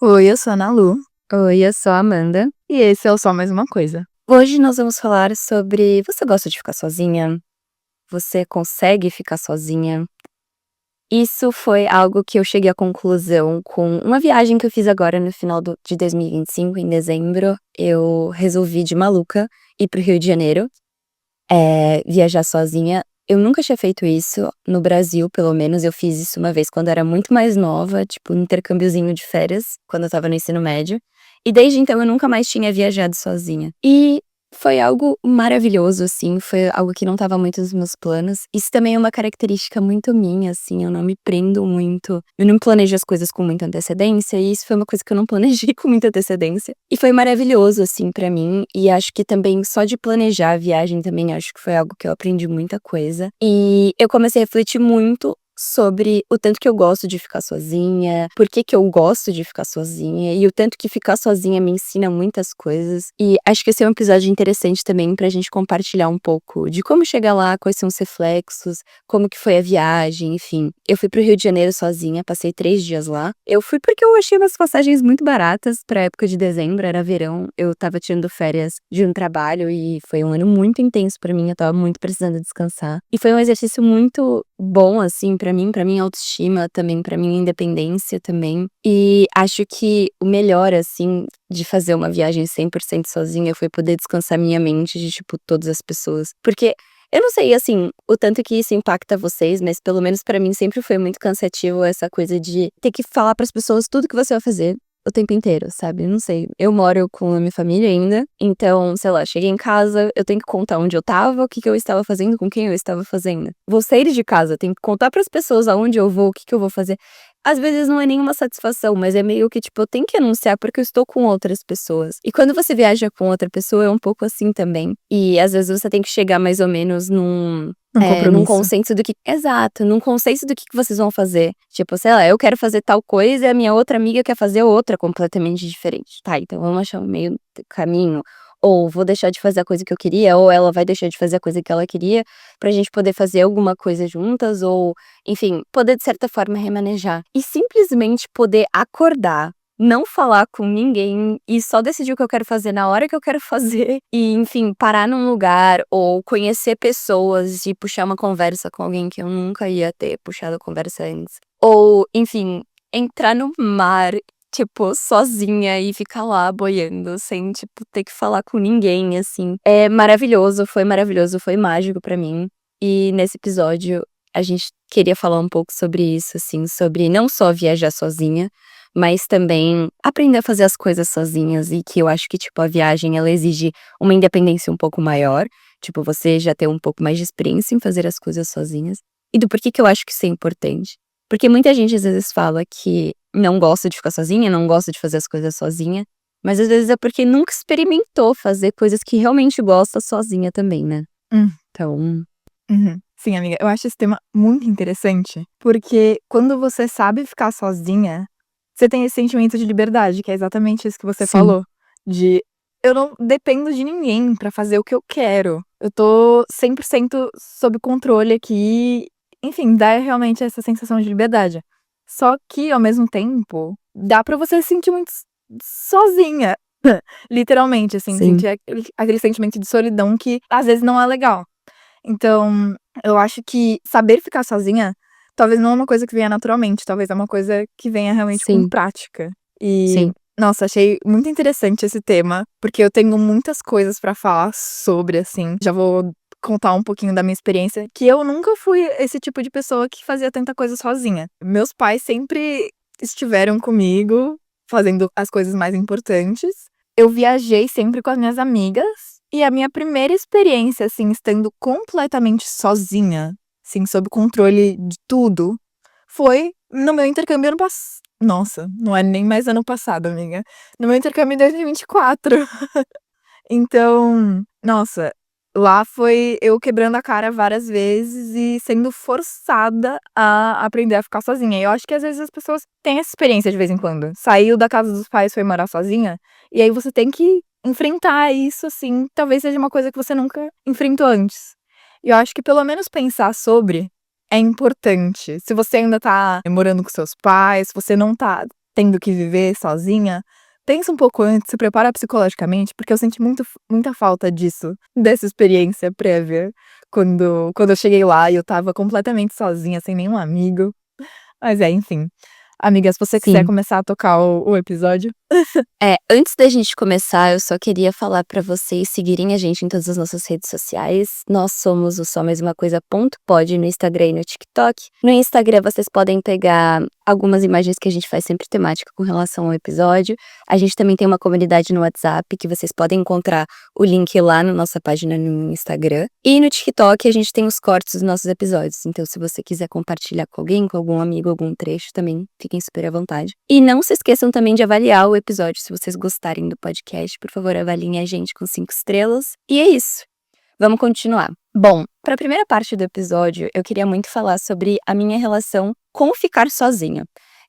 Oi, eu sou a Ana Lu, Oi, eu sou a Amanda. e esse é o Só Mais Uma Coisa. Hoje nós vamos falar sobre você gosta de ficar sozinha? Você consegue ficar sozinha? Isso foi algo que eu cheguei à conclusão com uma viagem que eu fiz agora no final de 2025, em dezembro. Eu resolvi de maluca ir para o Rio de Janeiro, viajar sozinha. Eu nunca tinha feito isso no Brasil, pelo menos. Eu fiz isso uma vez quando eu era muito mais nova, tipo um intercâmbiozinho de férias, quando eu estava no ensino médio. E desde então eu nunca mais tinha viajado sozinha. E foi algo maravilhoso, assim, foi algo que não estava muito nos meus planos. Isso também é uma característica muito minha, assim, eu não me prendo muito, eu não planejo as coisas com muita antecedência, e isso foi uma coisa que eu não planejei com muita antecedência. E foi maravilhoso, assim, pra mim, e acho que também só de planejar a viagem também acho que foi algo que eu aprendi muita coisa. E eu comecei a refletir muito sobre o tanto que eu gosto de ficar sozinha, por que que eu gosto de ficar sozinha, e o tanto que ficar sozinha me ensina muitas coisas. E acho que esse é um episódio interessante também pra gente compartilhar um pouco de como chegar lá, quais são os reflexos, como que foi a viagem, enfim. Eu fui pro Rio de Janeiro sozinha, passei 3 dias lá. Eu fui porque eu achei umas passagens muito baratas pra época de dezembro, era verão, eu estava tirando férias de um trabalho e foi um ano muito intenso pra mim, eu estava muito precisando descansar. E foi um exercício muito bom, assim, pra minha autoestima também, pra minha independência também. E acho que o melhor, assim, de fazer uma viagem 100% sozinha foi poder descansar minha mente de, tipo, todas as pessoas. Porque eu não sei, assim, o tanto que isso impacta vocês, mas pelo menos pra mim sempre foi muito cansativo essa coisa de ter que falar pras pessoas tudo que você vai fazer o tempo inteiro, sabe? Não sei. Eu moro com a minha família ainda, então, sei lá, cheguei em casa, eu tenho que contar onde eu tava, o que que eu estava fazendo, com quem eu estava fazendo. Vou sair de casa, tenho que contar pras pessoas aonde eu vou, o que que eu vou fazer. Às vezes não é nenhuma satisfação, mas é meio que, tipo, eu tenho que anunciar porque eu estou com outras pessoas. E quando você viaja com outra pessoa, é um pouco assim também. E às vezes você tem que chegar mais ou menos Um num compromisso. consenso do que. Exato, num consenso do que vocês vão fazer. Tipo, sei lá, eu quero fazer tal coisa e a minha outra amiga quer fazer outra completamente diferente. Tá, então vamos achar um meio caminho. Ou vou deixar de fazer a coisa que eu queria, ou ela vai deixar de fazer a coisa que ela queria, pra gente poder fazer alguma coisa juntas, ou, enfim, poder de certa forma remanejar. E simplesmente poder acordar, não falar com ninguém e só decidir o que eu quero fazer na hora que eu quero fazer e, enfim, parar num lugar ou conhecer pessoas e puxar uma conversa com alguém que eu nunca ia ter puxado a conversa antes. Ou, enfim, entrar no mar, tipo, sozinha e ficar lá boiando sem, tipo, ter que falar com ninguém, assim. É maravilhoso, foi mágico pra mim. E nesse episódio a gente queria falar um pouco sobre isso, assim, sobre não só viajar sozinha, mas também aprender a fazer as coisas sozinhas e que eu acho que, tipo, a viagem ela exige uma independência um pouco maior, tipo, você já ter um pouco mais de experiência em fazer as coisas sozinhas. E do porquê que eu acho que isso é importante. Porque muita gente às vezes fala que não gosta de ficar sozinha, não gosta de fazer as coisas sozinha, mas às vezes é porque nunca experimentou fazer coisas que realmente gosta sozinha também, né. Hum, Então Sim, amiga, eu acho esse tema muito interessante, porque quando você sabe ficar sozinha, você tem esse sentimento de liberdade, que é exatamente isso que você sim, falou, de eu não dependo de ninguém pra fazer o que eu quero. Eu tô 100% sob controle aqui, enfim, dá realmente essa sensação de liberdade. Só que, ao mesmo tempo, dá pra você se sentir muito sozinha, literalmente, assim, sim, sentir aquele sentimento de solidão que às vezes não é legal. Então, eu acho que saber ficar sozinha, talvez não é uma coisa que venha naturalmente, talvez é uma coisa que venha realmente com sim, prática. E, sim. nossa, achei muito interessante esse tema, porque eu tenho muitas coisas pra falar sobre, assim. Já vou contar um pouquinho da minha experiência, que eu nunca fui esse tipo de pessoa que fazia tanta coisa sozinha. Meus pais sempre estiveram comigo, fazendo as coisas mais importantes. Eu viajei sempre com as minhas amigas, e a minha primeira experiência, assim, estando completamente sozinha, assim, sob controle de tudo, foi no meu intercâmbio ano pass nossa, não é nem mais ano passado, amiga. No meu intercâmbio em 2024. Então, nossa, lá foi eu quebrando a cara várias vezes e sendo forçada a aprender a ficar sozinha. E eu acho que às vezes as pessoas têm essa experiência de vez em quando. Saiu da casa dos pais, foi morar sozinha, e aí você tem que enfrentar isso, assim, talvez seja uma coisa que você nunca enfrentou antes. E eu acho que pelo menos pensar sobre é importante. Se você ainda tá morando com seus pais, se você não tá tendo que viver sozinha, pensa um pouco antes, se prepara psicologicamente, porque eu senti muita falta disso, dessa experiência prévia, quando eu cheguei lá e eu estava completamente sozinha, sem nenhum amigo. Mas enfim. Amiga, se você quiser Sim. começar a tocar o episódio. Antes da gente começar, eu só queria falar pra vocês seguirem a gente em todas as nossas redes sociais. Nós somos o Só Mais Uma Coisa ponto pod no Instagram e no TikTok. No Instagram vocês podem pegar algumas imagens que a gente faz sempre temática com relação ao episódio. A gente também tem uma comunidade no WhatsApp que vocês podem encontrar o link lá na nossa página no Instagram. E no TikTok a gente tem os cortes dos nossos episódios. Então se você quiser compartilhar com alguém, com algum amigo, algum trecho também, fiquem super à vontade. E não se esqueçam também de avaliar o episódio. Se vocês gostarem do podcast, por favor, avaliem a gente com 5 estrelas. E é isso. Vamos continuar. Bom, para a primeira parte do episódio, eu queria muito falar sobre a minha relação com ficar sozinha.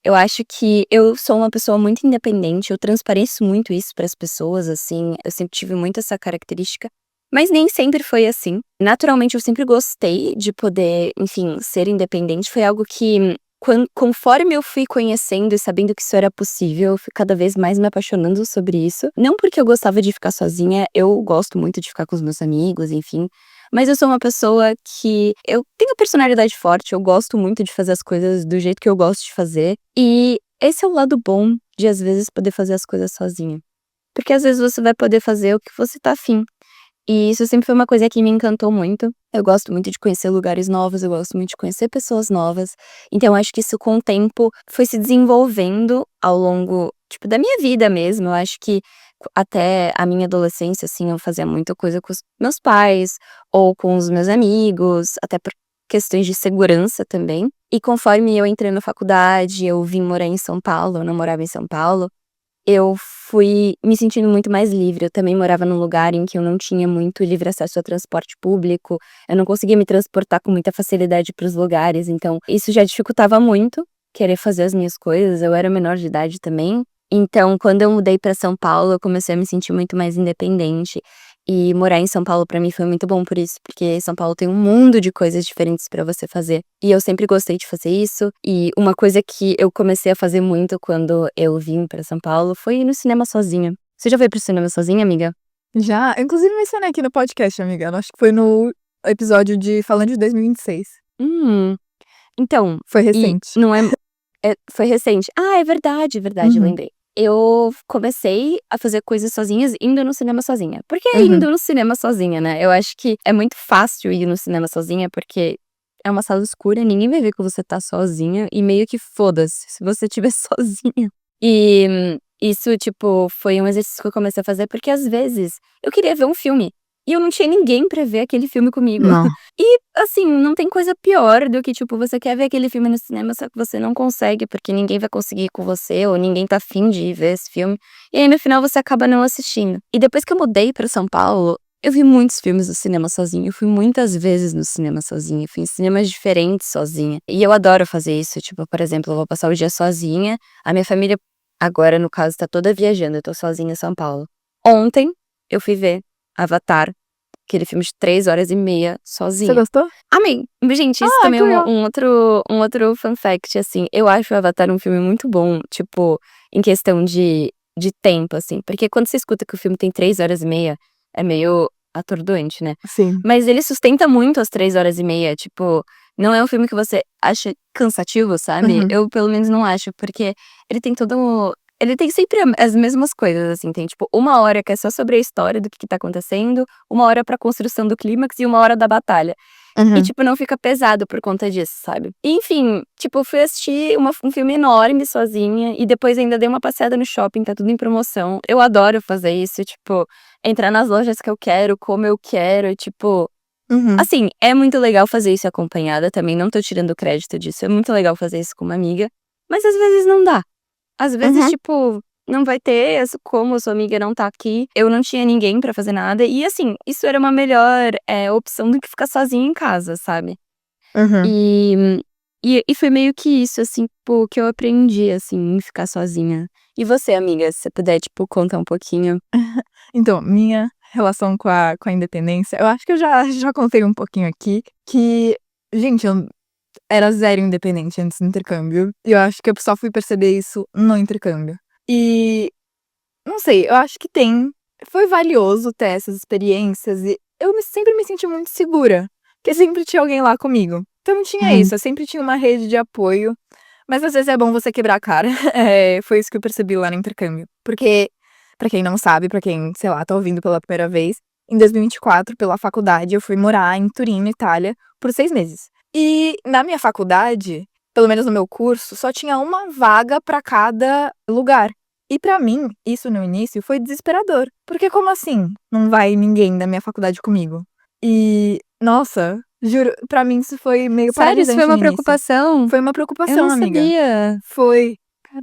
Eu acho que eu sou uma pessoa muito independente, eu transpareço muito isso para as pessoas, assim, eu sempre tive muito essa característica, mas nem sempre foi assim. Naturalmente, eu sempre gostei de poder, enfim, ser independente. Foi algo que conforme eu fui conhecendo e sabendo que isso era possível, eu fui cada vez mais me apaixonando sobre isso. Não porque eu gostava de ficar sozinha, eu gosto muito de ficar com os meus amigos, enfim. Mas eu sou uma pessoa que eu tenho personalidade forte, eu gosto muito de fazer as coisas do jeito que eu gosto de fazer. E esse é o lado bom de, às vezes, poder fazer as coisas sozinha. Porque às vezes você vai poder fazer o que você tá afim. E isso sempre foi uma coisa que me encantou muito. Eu gosto muito de conhecer lugares novos, eu gosto muito de conhecer pessoas novas. Então, eu acho que isso, com o tempo, foi se desenvolvendo ao longo, tipo, da minha vida mesmo. Eu acho que até a minha adolescência, assim, eu fazia muita coisa com os meus pais ou com os meus amigos, até por questões de segurança também. E conforme eu entrei na faculdade, eu vim morar em São Paulo, eu não morava em São Paulo, eu fui me sentindo muito mais livre. Eu também morava num lugar em que eu não tinha muito livre acesso a transporte público, eu não conseguia me transportar com muita facilidade para os lugares, então isso já dificultava muito querer fazer as minhas coisas. Eu era menor de idade também, então quando eu mudei para São Paulo, eu comecei a me sentir muito mais independente. E morar em São Paulo pra mim foi muito bom por isso, porque São Paulo tem um mundo de coisas diferentes pra você fazer. E eu sempre gostei de fazer isso. E uma coisa que eu comecei a fazer muito quando eu vim pra São Paulo foi ir no cinema sozinha. Você já foi pro cinema sozinha, amiga? Já, inclusive mencionei aqui no podcast, amiga. Eu acho que foi no episódio de falando de 2026. Então, Foi e recente. não é, foi recente. Ah, é verdade, Uhum, lembrei. Eu comecei a fazer coisas sozinhas indo no cinema sozinha. Por que uhum. indo no cinema sozinha, né? Eu acho que é muito fácil ir no cinema sozinha, porque é uma sala escura, ninguém vai ver que você tá sozinha e meio que foda-se se você estiver sozinha. E isso, tipo, foi um exercício que eu comecei a fazer porque às vezes eu queria ver um filme e eu não tinha ninguém pra ver aquele filme comigo. Não. E, assim, não tem coisa pior do que, tipo, você quer ver aquele filme no cinema, só que você não consegue, porque ninguém vai conseguir ir com você, ou ninguém tá afim de ir ver esse filme. E aí, no final, você acaba não assistindo. E depois que eu mudei pra São Paulo, eu vi muitos filmes no cinema sozinha. Eu fui muitas vezes no cinema sozinha. Fui em cinemas diferentes sozinha. E eu adoro fazer isso. Tipo, por exemplo, eu vou passar o dia sozinha. A minha família, agora, no caso, tá toda viajando. Eu tô sozinha em São Paulo. Ontem, eu fui ver Avatar. Aquele filme de 3 horas e meia, Você sozinha. gostou? Amei. Gente, isso Ah, também que é legal. um outro fun fact, assim. Eu acho o Avatar um filme muito bom, tipo, em questão de tempo, assim. Porque quando você escuta que o filme tem 3 horas e meia, é meio atordoante, né? Sim. Mas ele sustenta muito as 3 horas e meia, tipo, não é um filme que você acha cansativo, sabe? Uhum. Eu, pelo menos, não acho, porque ele tem todo. Ele tem sempre as mesmas coisas, assim. Tem, tipo, 1 hora que é só sobre a história do que tá acontecendo, 1 hora pra construção do clímax e 1 hora da batalha. E, Uhum. tipo, não fica pesado por conta disso, sabe? E, enfim, tipo, fui assistir um filme enorme sozinha e depois ainda dei uma passeada no shopping, tá tudo em promoção. Eu adoro fazer isso, tipo, entrar nas lojas que eu quero, como eu quero, tipo. Uhum. Assim, é muito legal fazer isso acompanhada também, não tô tirando crédito disso, é muito legal fazer isso com uma amiga, mas às vezes não dá. Às vezes, Uhum. tipo, não vai ter, como sua amiga não tá aqui, eu não tinha ninguém pra fazer nada. E assim, isso era uma melhor opção do que ficar sozinha em casa, sabe? Uhum. E, e foi meio que isso, assim, tipo, que eu aprendi, assim, em ficar sozinha. E você, amiga, se você puder, tipo, contar um pouquinho. Então, minha relação com a independência, eu acho que eu já contei um pouquinho aqui, que, gente, era zero independente antes do intercâmbio. E eu acho que eu só fui perceber isso no intercâmbio. E não sei, eu acho que foi valioso ter essas experiências e sempre me senti muito segura, porque sempre tinha alguém lá comigo. Então tinha Uhum. isso, eu sempre tinha uma rede de apoio, mas às vezes é bom você quebrar a cara. Foi isso que eu percebi lá no intercâmbio. Porque, pra quem não sabe, pra quem, sei lá, tá ouvindo pela primeira vez, em 2024, pela faculdade, eu fui morar em Turim, na Itália, por 6 meses. E na minha faculdade, pelo menos no meu curso, só tinha uma vaga pra cada lugar. E pra mim, isso no início foi desesperador, porque como assim não vai ninguém da minha faculdade comigo? E, nossa, juro, pra mim isso foi meio Sério, isso foi paralisante no uma início. preocupação? Foi uma Eu preocupação, não amiga. sabia. Foi.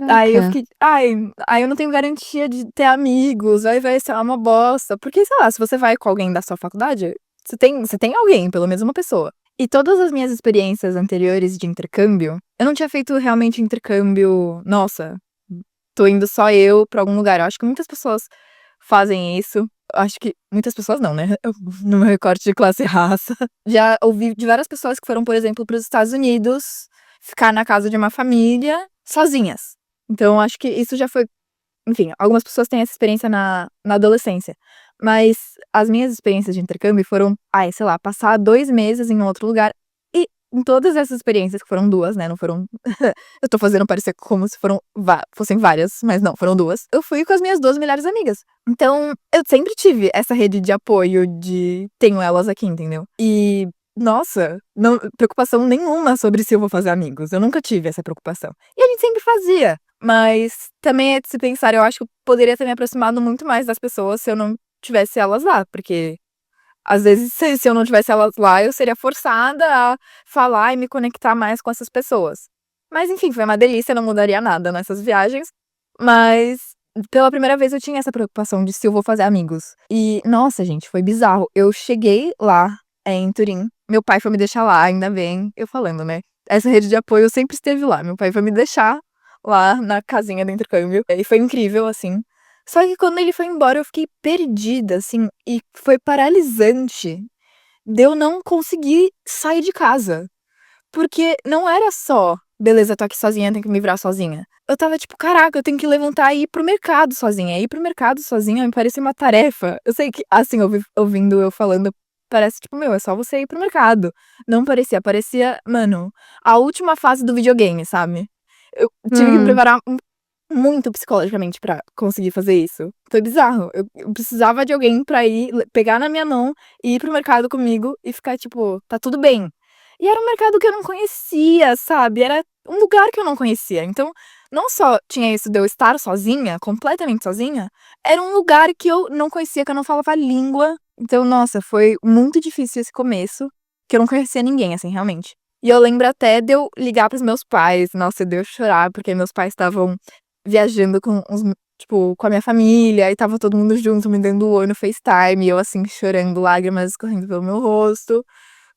Aí eu Caraca. fiquei, ai, aí eu não tenho garantia de ter amigos, vai ser uma bosta. Porque, sei lá, se você vai com alguém da sua faculdade, você tem alguém, pelo menos uma pessoa. E todas as minhas experiências anteriores de intercâmbio, eu não tinha feito realmente intercâmbio, nossa, tô indo só eu pra algum lugar. Eu acho que muitas pessoas fazem isso. Eu acho que muitas pessoas não, né? No meu recorte de classe e raça. Já ouvi de várias pessoas que foram, por exemplo, para os Estados Unidos, ficar na casa de uma família, sozinhas. Então, eu acho que isso já foi. Enfim, algumas pessoas têm essa experiência na adolescência. Mas as minhas experiências de intercâmbio foram, ai, sei lá, passar 2 meses em outro lugar. E em todas essas experiências, que foram duas, né? Não foram. Eu tô fazendo parecer como se fossem várias, mas não, foram duas. Eu fui com as minhas duas melhores amigas. Então, eu sempre tive essa rede de apoio de tenho elas aqui, entendeu? E, nossa, não, preocupação nenhuma sobre se eu vou fazer amigos. Eu nunca tive essa preocupação. E a gente sempre fazia. Mas também é de se pensar, eu acho que eu poderia ter me aproximado muito mais das pessoas se eu não tivesse elas lá, porque às vezes se eu não tivesse elas lá, eu seria forçada a falar e me conectar mais com essas pessoas. Mas enfim, foi uma delícia, não mudaria nada nessas viagens, mas pela primeira vez eu tinha essa preocupação de se eu vou fazer amigos. E nossa, gente, foi bizarro. Eu cheguei lá, em Turim, meu pai foi me deixar lá, ainda bem, eu falando, né? Essa rede de apoio sempre esteve lá. Meu pai foi me deixar lá na casinha do intercâmbio. E foi incrível, assim. Só que quando ele foi embora, eu fiquei perdida, assim, e foi paralisante de eu não conseguir sair de casa. Porque não era só, beleza, tô aqui sozinha, tenho que me virar sozinha. Eu tava tipo, caraca, eu tenho que levantar e ir pro mercado sozinha. Ir pro mercado sozinha me parecia uma tarefa. Eu sei que, assim, ouvindo eu falando, parece tipo, meu, é só você ir pro mercado. Não parecia, mano, a última fase do videogame, sabe? Eu tive que me Hum. preparar muito psicologicamente pra conseguir fazer isso. Foi bizarro. Eu precisava de alguém pra ir, pegar na minha mão e ir pro mercado comigo e ficar tipo, tá tudo bem. E era um mercado que eu não conhecia, sabe? Era um lugar que eu não conhecia. Então, não só tinha isso de eu estar sozinha, completamente sozinha, era um lugar que eu não conhecia, que eu não falava a língua. Então, nossa, foi muito difícil esse começo, que eu não conhecia ninguém, assim, realmente. E eu lembro até de eu ligar pros meus pais, nossa, de eu chorar, porque meus pais estavam viajando tipo, com a minha família, e tava todo mundo junto, me dando oi no FaceTime, e eu assim, chorando, lágrimas escorrendo pelo meu rosto.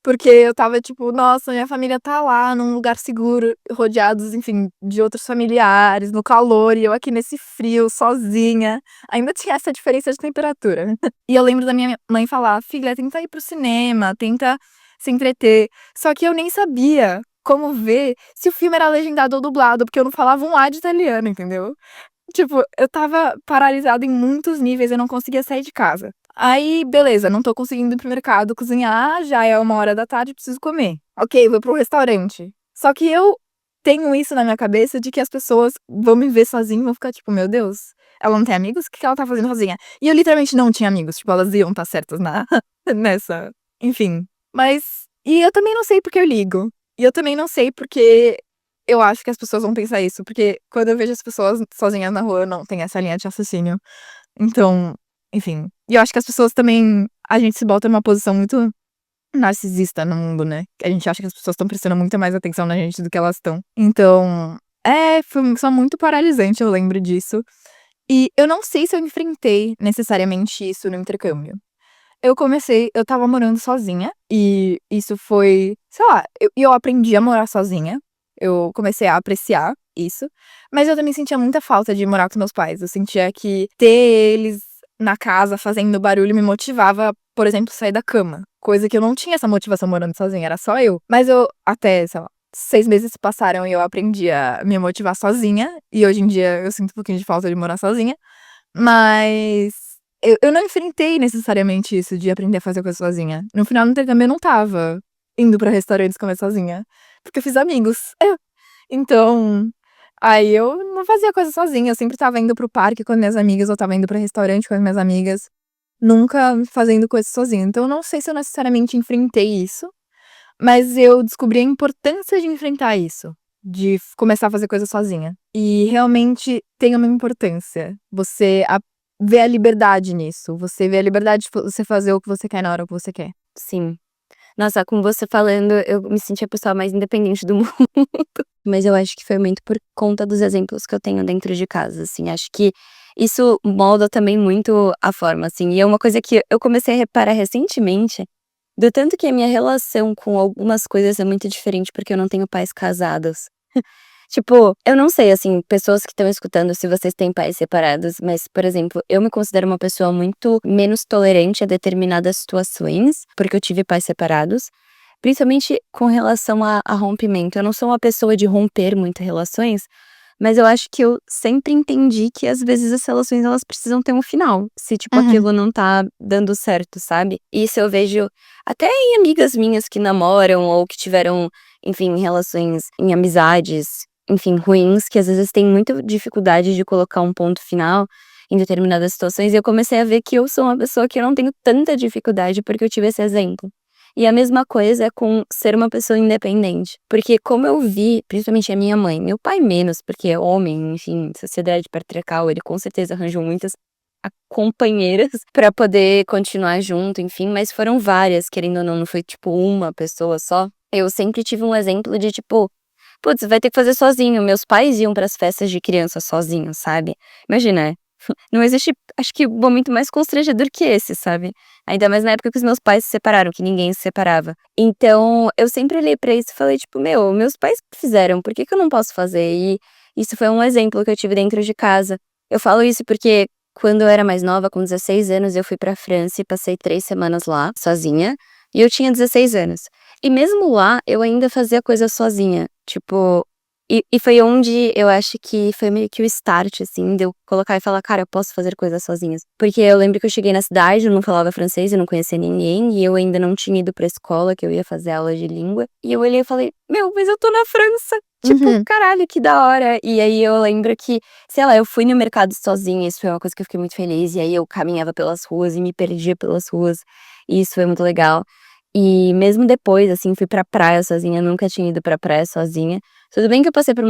Porque eu tava tipo, nossa, minha família tá lá num lugar seguro, rodeados, enfim, de outros familiares, no calor, e eu aqui nesse frio, sozinha. Ainda tinha essa diferença de temperatura. E eu lembro da minha mãe falar: filha, tenta ir pro cinema, tenta se entreter. Só que eu nem sabia como ver se o filme era legendado ou dublado, porque eu não falava um A de italiano, entendeu? Tipo, eu tava paralisada em muitos níveis, eu não conseguia sair de casa. Aí, beleza, não tô conseguindo ir pro mercado cozinhar, já é 1 hora da tarde, preciso comer. Ok, vou pro restaurante. Só que eu tenho isso na minha cabeça de que as pessoas vão me ver sozinha e vão ficar tipo, meu Deus, ela não tem amigos? O que ela tá fazendo sozinha? E eu literalmente não tinha amigos, tipo, elas iam estar certas nessa. Enfim. Mas. E eu também não sei porque eu ligo. E eu também não sei porque eu acho que as pessoas vão pensar isso, porque quando eu vejo as pessoas sozinhas na rua, eu não tenho essa linha de raciocínio. Então, enfim. E eu acho que as pessoas também. A gente se bota numa posição muito narcisista no mundo, né? A gente acha que as pessoas estão prestando muita mais atenção na gente do que elas estão. Então, foi só muito paralisante, eu lembro disso. E eu não sei se eu enfrentei necessariamente isso no intercâmbio. Eu tava morando sozinha, e isso foi, sei lá, eu aprendi a morar sozinha. Eu comecei a apreciar isso, mas eu também sentia muita falta de morar com meus pais. Eu sentia que ter eles na casa fazendo barulho me motivava, por exemplo, sair da cama. Coisa que eu não tinha essa motivação morando sozinha, era só eu. Mas eu, até, sei lá, 6 meses se passaram e eu aprendi a me motivar sozinha, e hoje em dia eu sinto um pouquinho de falta de morar sozinha, mas eu não enfrentei necessariamente isso de aprender a fazer coisa sozinha. No final do intercâmbio eu não estava indo pra restaurantes comer sozinha, porque eu fiz amigos. Então, aí eu não fazia coisa sozinha, eu sempre estava indo para o parque com as minhas amigas, ou estava indo para restaurante com as minhas amigas, nunca fazendo coisa sozinha. Então eu não sei se eu necessariamente enfrentei isso, mas eu descobri a importância de enfrentar isso, de começar a fazer coisa sozinha. E realmente tem uma importância. Você vê a liberdade nisso, você vê a liberdade de você fazer o que você quer na hora que você quer. Sim. Nossa, com você falando, eu me senti a pessoa mais independente do mundo. Mas eu acho que foi muito por conta dos exemplos que eu tenho dentro de casa, assim. Acho que isso molda também muito a forma, assim. E é uma coisa que eu comecei a reparar recentemente, do tanto que a minha relação com algumas coisas é muito diferente porque eu não tenho pais casados. Tipo, eu não sei, assim, pessoas que estão escutando se vocês têm pais separados, mas, por exemplo, eu me considero uma pessoa muito menos tolerante a determinadas situações, porque eu tive pais separados, principalmente com relação a rompimento. Eu não sou uma pessoa de romper muito relações, mas eu acho que eu sempre entendi que às vezes as relações elas precisam ter um final, se tipo Uhum. aquilo não tá dando certo, sabe? Isso eu vejo até em amigas minhas que namoram ou que tiveram, enfim, relações em amizades, enfim, ruins, que às vezes têm muita dificuldade de colocar um ponto final em determinadas situações, e eu comecei a ver que eu sou uma pessoa que eu não tenho tanta dificuldade porque eu tive esse exemplo. E a mesma coisa é com ser uma pessoa independente. Porque como eu vi, principalmente a minha mãe, meu pai menos, porque é homem, enfim, sociedade patriarcal, ele com certeza arranjou muitas companheiras pra poder continuar junto, enfim, mas foram várias, querendo ou não, não foi tipo uma pessoa só. Eu sempre tive um exemplo de tipo, putz, vai ter que fazer sozinho. Meus pais iam pras festas de criança sozinhos, sabe? Imagina, não existe, acho que momento mais constrangedor que esse, sabe? Ainda mais na época que os meus pais se separaram, que ninguém se separava. Então, eu sempre olhei pra isso e falei, tipo, meu, meus pais fizeram, por que que eu não posso fazer? E isso foi um exemplo que eu tive dentro de casa. Eu falo isso porque quando eu era mais nova, com 16 anos, eu fui pra França e passei 3 semanas lá, sozinha, e eu tinha 16 anos. E mesmo lá, eu ainda fazia coisa sozinha, tipo, e foi onde eu acho que foi meio que o start, assim, de eu colocar e falar, cara, eu posso fazer coisas sozinhas. Porque eu lembro que eu cheguei na cidade, eu não falava francês, eu não conhecia ninguém, e eu ainda não tinha ido pra escola, que eu ia fazer aula de língua. E eu olhei e falei, meu, mas eu tô na França! Tipo, Uhum. caralho, que da hora! E aí eu lembro que, sei lá, eu fui no mercado sozinha, isso foi uma coisa que eu fiquei muito feliz, e aí eu caminhava pelas ruas e me perdia pelas ruas, e isso foi muito legal. E mesmo depois, assim, fui pra praia sozinha, nunca tinha ido pra praia sozinha. Tudo bem que eu passei por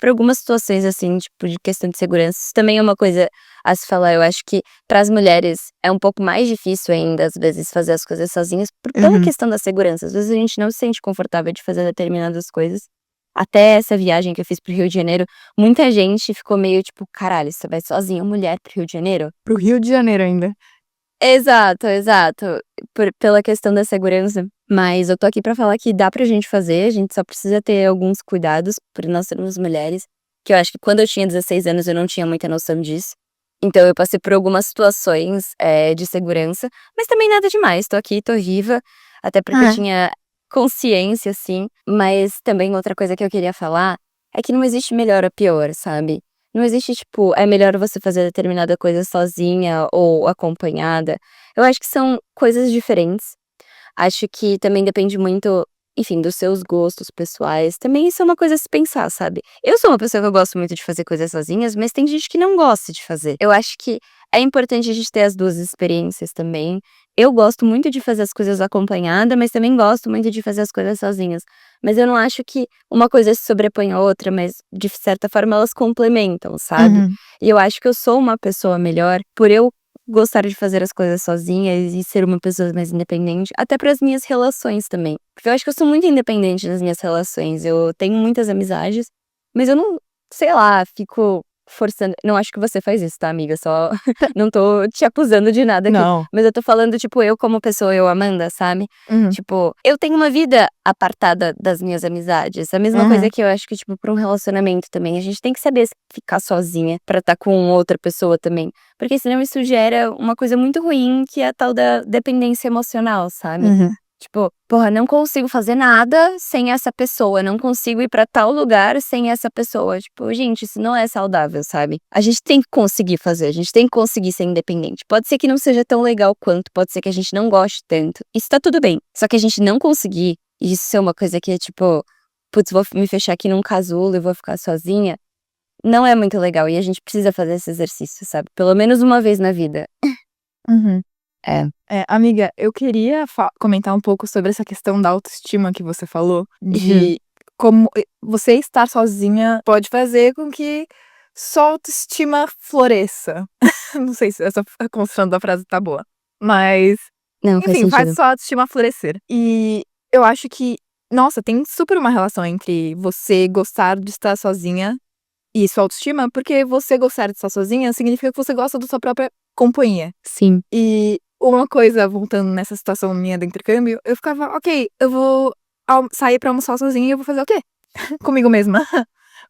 algumas situações, assim, tipo, de questão de segurança. Isso também é uma coisa a se falar. Eu acho que para as mulheres é um pouco mais difícil ainda, às vezes, fazer as coisas sozinhas, pela Uhum. questão da segurança. Às vezes a gente não se sente confortável de fazer determinadas coisas. Até essa viagem que eu fiz pro Rio de Janeiro, muita gente ficou meio tipo, caralho, você vai sozinha, mulher, pro Rio de Janeiro? Pro Rio de Janeiro ainda. Exato, exato. Pela questão da segurança. Mas eu tô aqui pra falar que dá pra gente fazer, a gente só precisa ter alguns cuidados por nós sermos mulheres, que eu acho que quando eu tinha 16 anos eu não tinha muita noção disso. Então eu passei por algumas situações, de segurança, mas também nada demais, tô aqui, tô viva, até porque eu É. tinha consciência, assim. Mas também outra coisa que eu queria falar, é que não existe melhor ou pior, sabe? Não existe, tipo, é melhor você fazer determinada coisa sozinha ou acompanhada. Eu acho que são coisas diferentes. Acho que também depende muito, enfim, dos seus gostos pessoais. Também isso é uma coisa a se pensar, sabe? Eu sou uma pessoa que eu gosto muito de fazer coisas sozinhas, mas tem gente que não gosta de fazer. Eu acho que é importante a gente ter as duas experiências também. Eu gosto muito de fazer as coisas acompanhada, mas também gosto muito de fazer as coisas sozinhas. Mas eu não acho que uma coisa se sobrepõe à outra, mas de certa forma elas complementam, sabe? Uhum. E eu acho que eu sou uma pessoa melhor por eu gostar de fazer as coisas sozinha e ser uma pessoa mais independente, até para as minhas relações também. Porque eu acho que eu sou muito independente nas minhas relações. Eu tenho muitas amizades, mas eu não, sei lá, fico forçando. Não acho que você faz isso, tá, amiga? Só não tô te acusando de nada aqui. Não. Mas eu tô falando, tipo, eu como pessoa, eu, Amanda, sabe? Uhum. Tipo, eu tenho uma vida apartada das minhas amizades. A mesma coisa Uhum. que eu acho que, tipo, pra um relacionamento também. A gente tem que saber ficar sozinha pra estar com outra pessoa também. Porque senão isso gera uma coisa muito ruim, que é a tal da dependência emocional, sabe? Uhum. Tipo, porra, não consigo fazer nada sem essa pessoa, não consigo ir pra tal lugar sem essa pessoa. Tipo, gente, isso não é saudável, sabe? A gente tem que conseguir fazer, a gente tem que conseguir ser independente. Pode ser que não seja tão legal quanto, pode ser que a gente não goste tanto. Isso tá tudo bem. Só que a gente não conseguir, e isso é uma coisa que é tipo, putz, vou me fechar aqui num casulo e vou ficar sozinha, não é muito legal. E a gente precisa fazer esse exercício, sabe? Pelo menos uma vez na vida. Uhum. É. Amiga, eu queria comentar um pouco sobre essa questão da autoestima que você falou, Uhum. de como você estar sozinha pode fazer com que sua autoestima floresça. Não sei se essa construção da frase tá boa, mas, Não, faz enfim, faz sentido. sua autoestima florescer. E eu acho que, nossa, tem super uma relação entre você gostar de estar sozinha e sua autoestima, porque você gostar de estar sozinha significa que você gosta da sua própria companhia. Sim. E uma coisa, voltando nessa situação minha do intercâmbio, eu ficava, ok, eu vou sair pra almoçar sozinha e eu vou fazer o quê? Comigo mesma.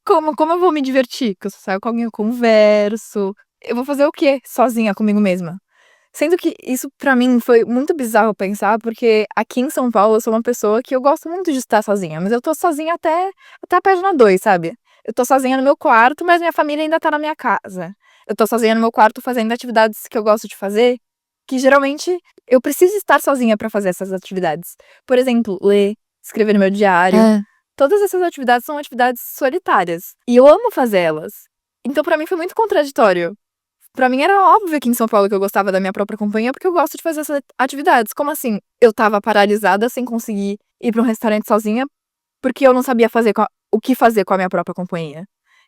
Como eu vou me divertir? Que eu saio com alguém, eu converso. Eu vou fazer o quê sozinha comigo mesma? Sendo que isso pra mim foi muito bizarro pensar, porque aqui em São Paulo eu sou uma pessoa que eu gosto muito de estar sozinha, mas eu tô sozinha até a página 2, sabe? Eu tô sozinha no meu quarto, mas minha família ainda tá na minha casa. Eu tô sozinha no meu quarto fazendo atividades que eu gosto de fazer, que geralmente eu preciso estar sozinha pra fazer essas atividades. Por exemplo, ler, escrever no meu diário. É. Todas essas atividades são atividades solitárias. E eu amo fazer elas. Então pra mim foi muito contraditório. Pra mim era óbvio aqui em São Paulo que eu gostava da minha própria companhia, porque eu gosto de fazer essas atividades. Como assim? Eu tava paralisada sem conseguir ir pra um restaurante sozinha, porque eu não sabia o que fazer com a minha própria companhia.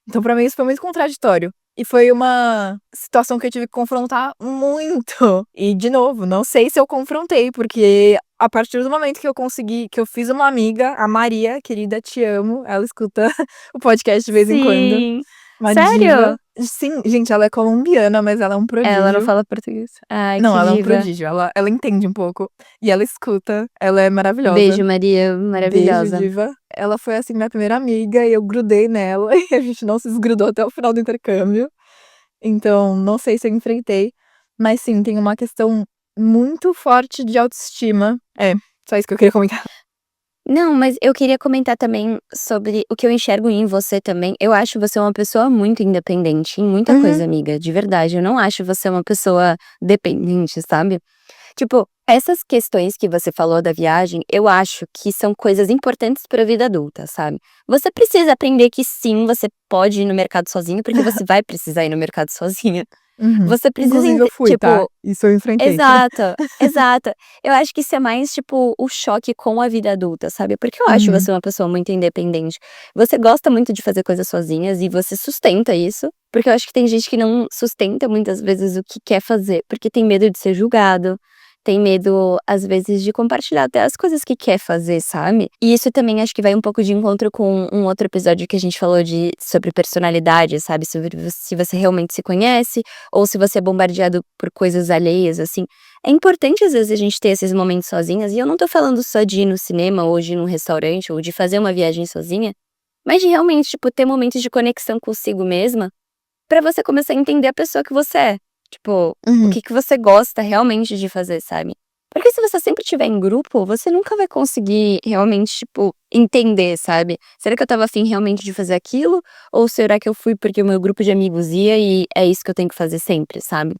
Então pra mim isso foi muito contraditório. E foi uma situação que eu tive que confrontar muito. E, de novo, não sei se eu confrontei, porque a partir do momento que eu fiz uma amiga, a Maria, querida, te amo, ela escuta o podcast de vez em quando. Sim. Uma Sério? diva. Sim, gente, ela é colombiana, mas ela é um Ela não prodígio. fala português. Ai, Não, que ela é um diva. prodígio. Ela entende um pouco. E ela escuta. Ela é maravilhosa. Beijo, Maria, Beijo, maravilhosa. diva. Ela foi, assim, minha primeira amiga e eu grudei nela. E a gente não se desgrudou até o final do intercâmbio. Então, não sei se eu enfrentei. Mas sim, tem uma questão muito forte de autoestima. É, só isso que eu queria comentar. Não, mas eu queria comentar também sobre o que eu enxergo em você também. Eu acho você uma pessoa muito independente em muita Uhum, coisa, amiga, de verdade. Eu não acho você uma pessoa dependente, sabe? Tipo, essas questões que você falou da viagem, eu acho que são coisas importantes pra vida adulta, sabe? Você precisa aprender que sim, você pode ir no mercado sozinho, porque você vai precisar ir no mercado sozinha. uhum. Você precisa, Inclusive eu fui, tá? tipo, Isso eu enfrentei. exato, exato. Eu acho que isso é mais, tipo, o choque com a vida adulta, sabe? Porque eu acho Uhum, você uma pessoa muito independente. Você gosta muito de fazer coisas sozinhas e você sustenta isso. Porque eu acho que tem gente que não sustenta muitas vezes o que quer fazer, porque tem medo de ser julgado, tem medo, às vezes, de compartilhar até as coisas que quer fazer, sabe? E isso também acho que vai um pouco de encontro com um outro episódio que a gente falou sobre personalidade, sabe? Sobre se você realmente se conhece ou se você é bombardeado por coisas alheias, assim. É importante, às vezes, a gente ter esses momentos sozinhas, e eu não tô falando só de ir no cinema, ou de ir num restaurante, ou de fazer uma viagem sozinha, mas de realmente, tipo, ter momentos de conexão consigo mesma, pra você começar a entender a pessoa que você é. Tipo, o uhum. que que você gosta realmente de fazer, sabe? Porque se você sempre estiver em grupo, você nunca vai conseguir realmente, tipo, entender, sabe? Será que eu estava afim realmente de fazer aquilo? Ou será que eu fui porque o meu grupo de amigos ia e é isso que eu tenho que fazer sempre, sabe?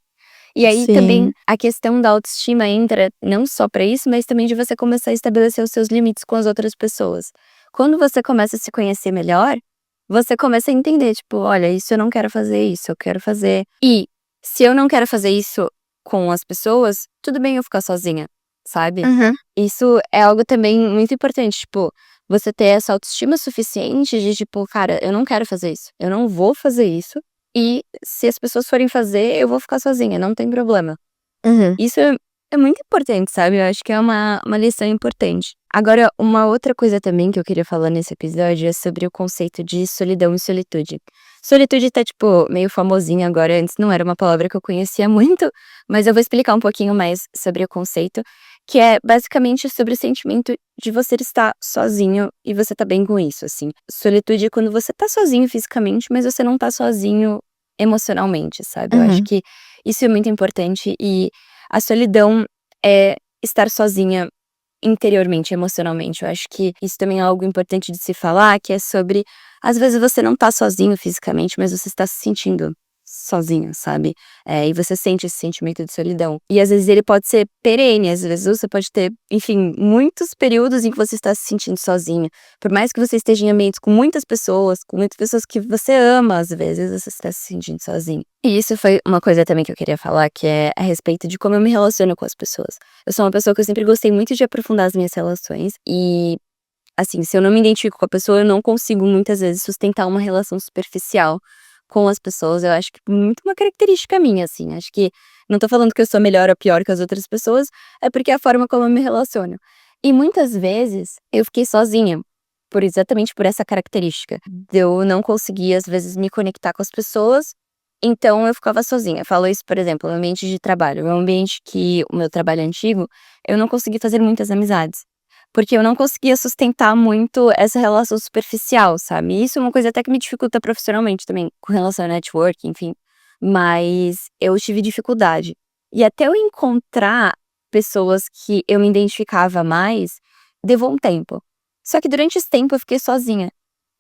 E aí também Sim. a questão da autoestima entra não só pra isso, mas também de você começar a estabelecer os seus limites com as outras pessoas. Quando você começa a se conhecer melhor, você começa a entender, tipo, olha, isso eu não quero fazer, isso eu quero fazer. E se eu não quero fazer isso com as pessoas, tudo bem eu ficar sozinha, sabe? Uhum. Isso é algo também muito importante, tipo, você ter essa autoestima suficiente de, tipo, cara, eu não quero fazer isso, eu não vou fazer isso. E se as pessoas forem fazer, eu vou ficar sozinha, não tem problema. Uhum. Isso é muito importante, sabe, eu acho que é uma lição importante. Agora, uma outra coisa também que eu queria falar nesse episódio é sobre o conceito de solidão e solitude. Solitude tá, tipo, meio famosinha agora, antes não era uma palavra que eu conhecia muito, mas eu vou explicar um pouquinho mais sobre o conceito, que é basicamente sobre o sentimento de você estar sozinho e você tá bem com isso, assim. Solitude é quando você tá sozinho fisicamente, mas você não tá sozinho emocionalmente, sabe. Eu acho Uhum. que isso é muito importante e a solidão é estar sozinha interiormente, emocionalmente. Eu acho que isso também é algo importante de se falar, que é sobre, às vezes você não tá sozinho fisicamente, mas você está se sentindo sozinho, sabe? E você sente esse sentimento de solidão. E às vezes ele pode ser perene, às vezes você pode ter, enfim, muitos períodos em que você está se sentindo sozinho. Por mais que você esteja em ambientes com muitas pessoas que você ama, às vezes você está se sentindo sozinho. E isso foi uma coisa também que eu queria falar, que é a respeito de como eu me relaciono com as pessoas. Eu sou uma pessoa que eu sempre gostei muito de aprofundar as minhas relações e, assim, se eu não me identifico com a pessoa, eu não consigo muitas vezes sustentar uma relação superficial com as pessoas. Eu acho que muito uma característica minha, assim. Acho que não tô falando que eu sou melhor ou pior que as outras pessoas, é porque é a forma como eu me relaciono. E muitas vezes eu fiquei sozinha, exatamente por essa característica, de eu não conseguir, às vezes, me conectar com as pessoas, então eu ficava sozinha. Eu falo isso, por exemplo, no ambiente de trabalho. É um ambiente que o meu trabalho é antigo, eu não consegui fazer muitas amizades. Porque eu não conseguia sustentar muito essa relação superficial, sabe. E isso é uma coisa até que me dificulta profissionalmente também, com relação a network, enfim. Mas eu tive dificuldade. E até eu encontrar pessoas que eu me identificava mais, levou um tempo. Só que durante esse tempo eu fiquei sozinha.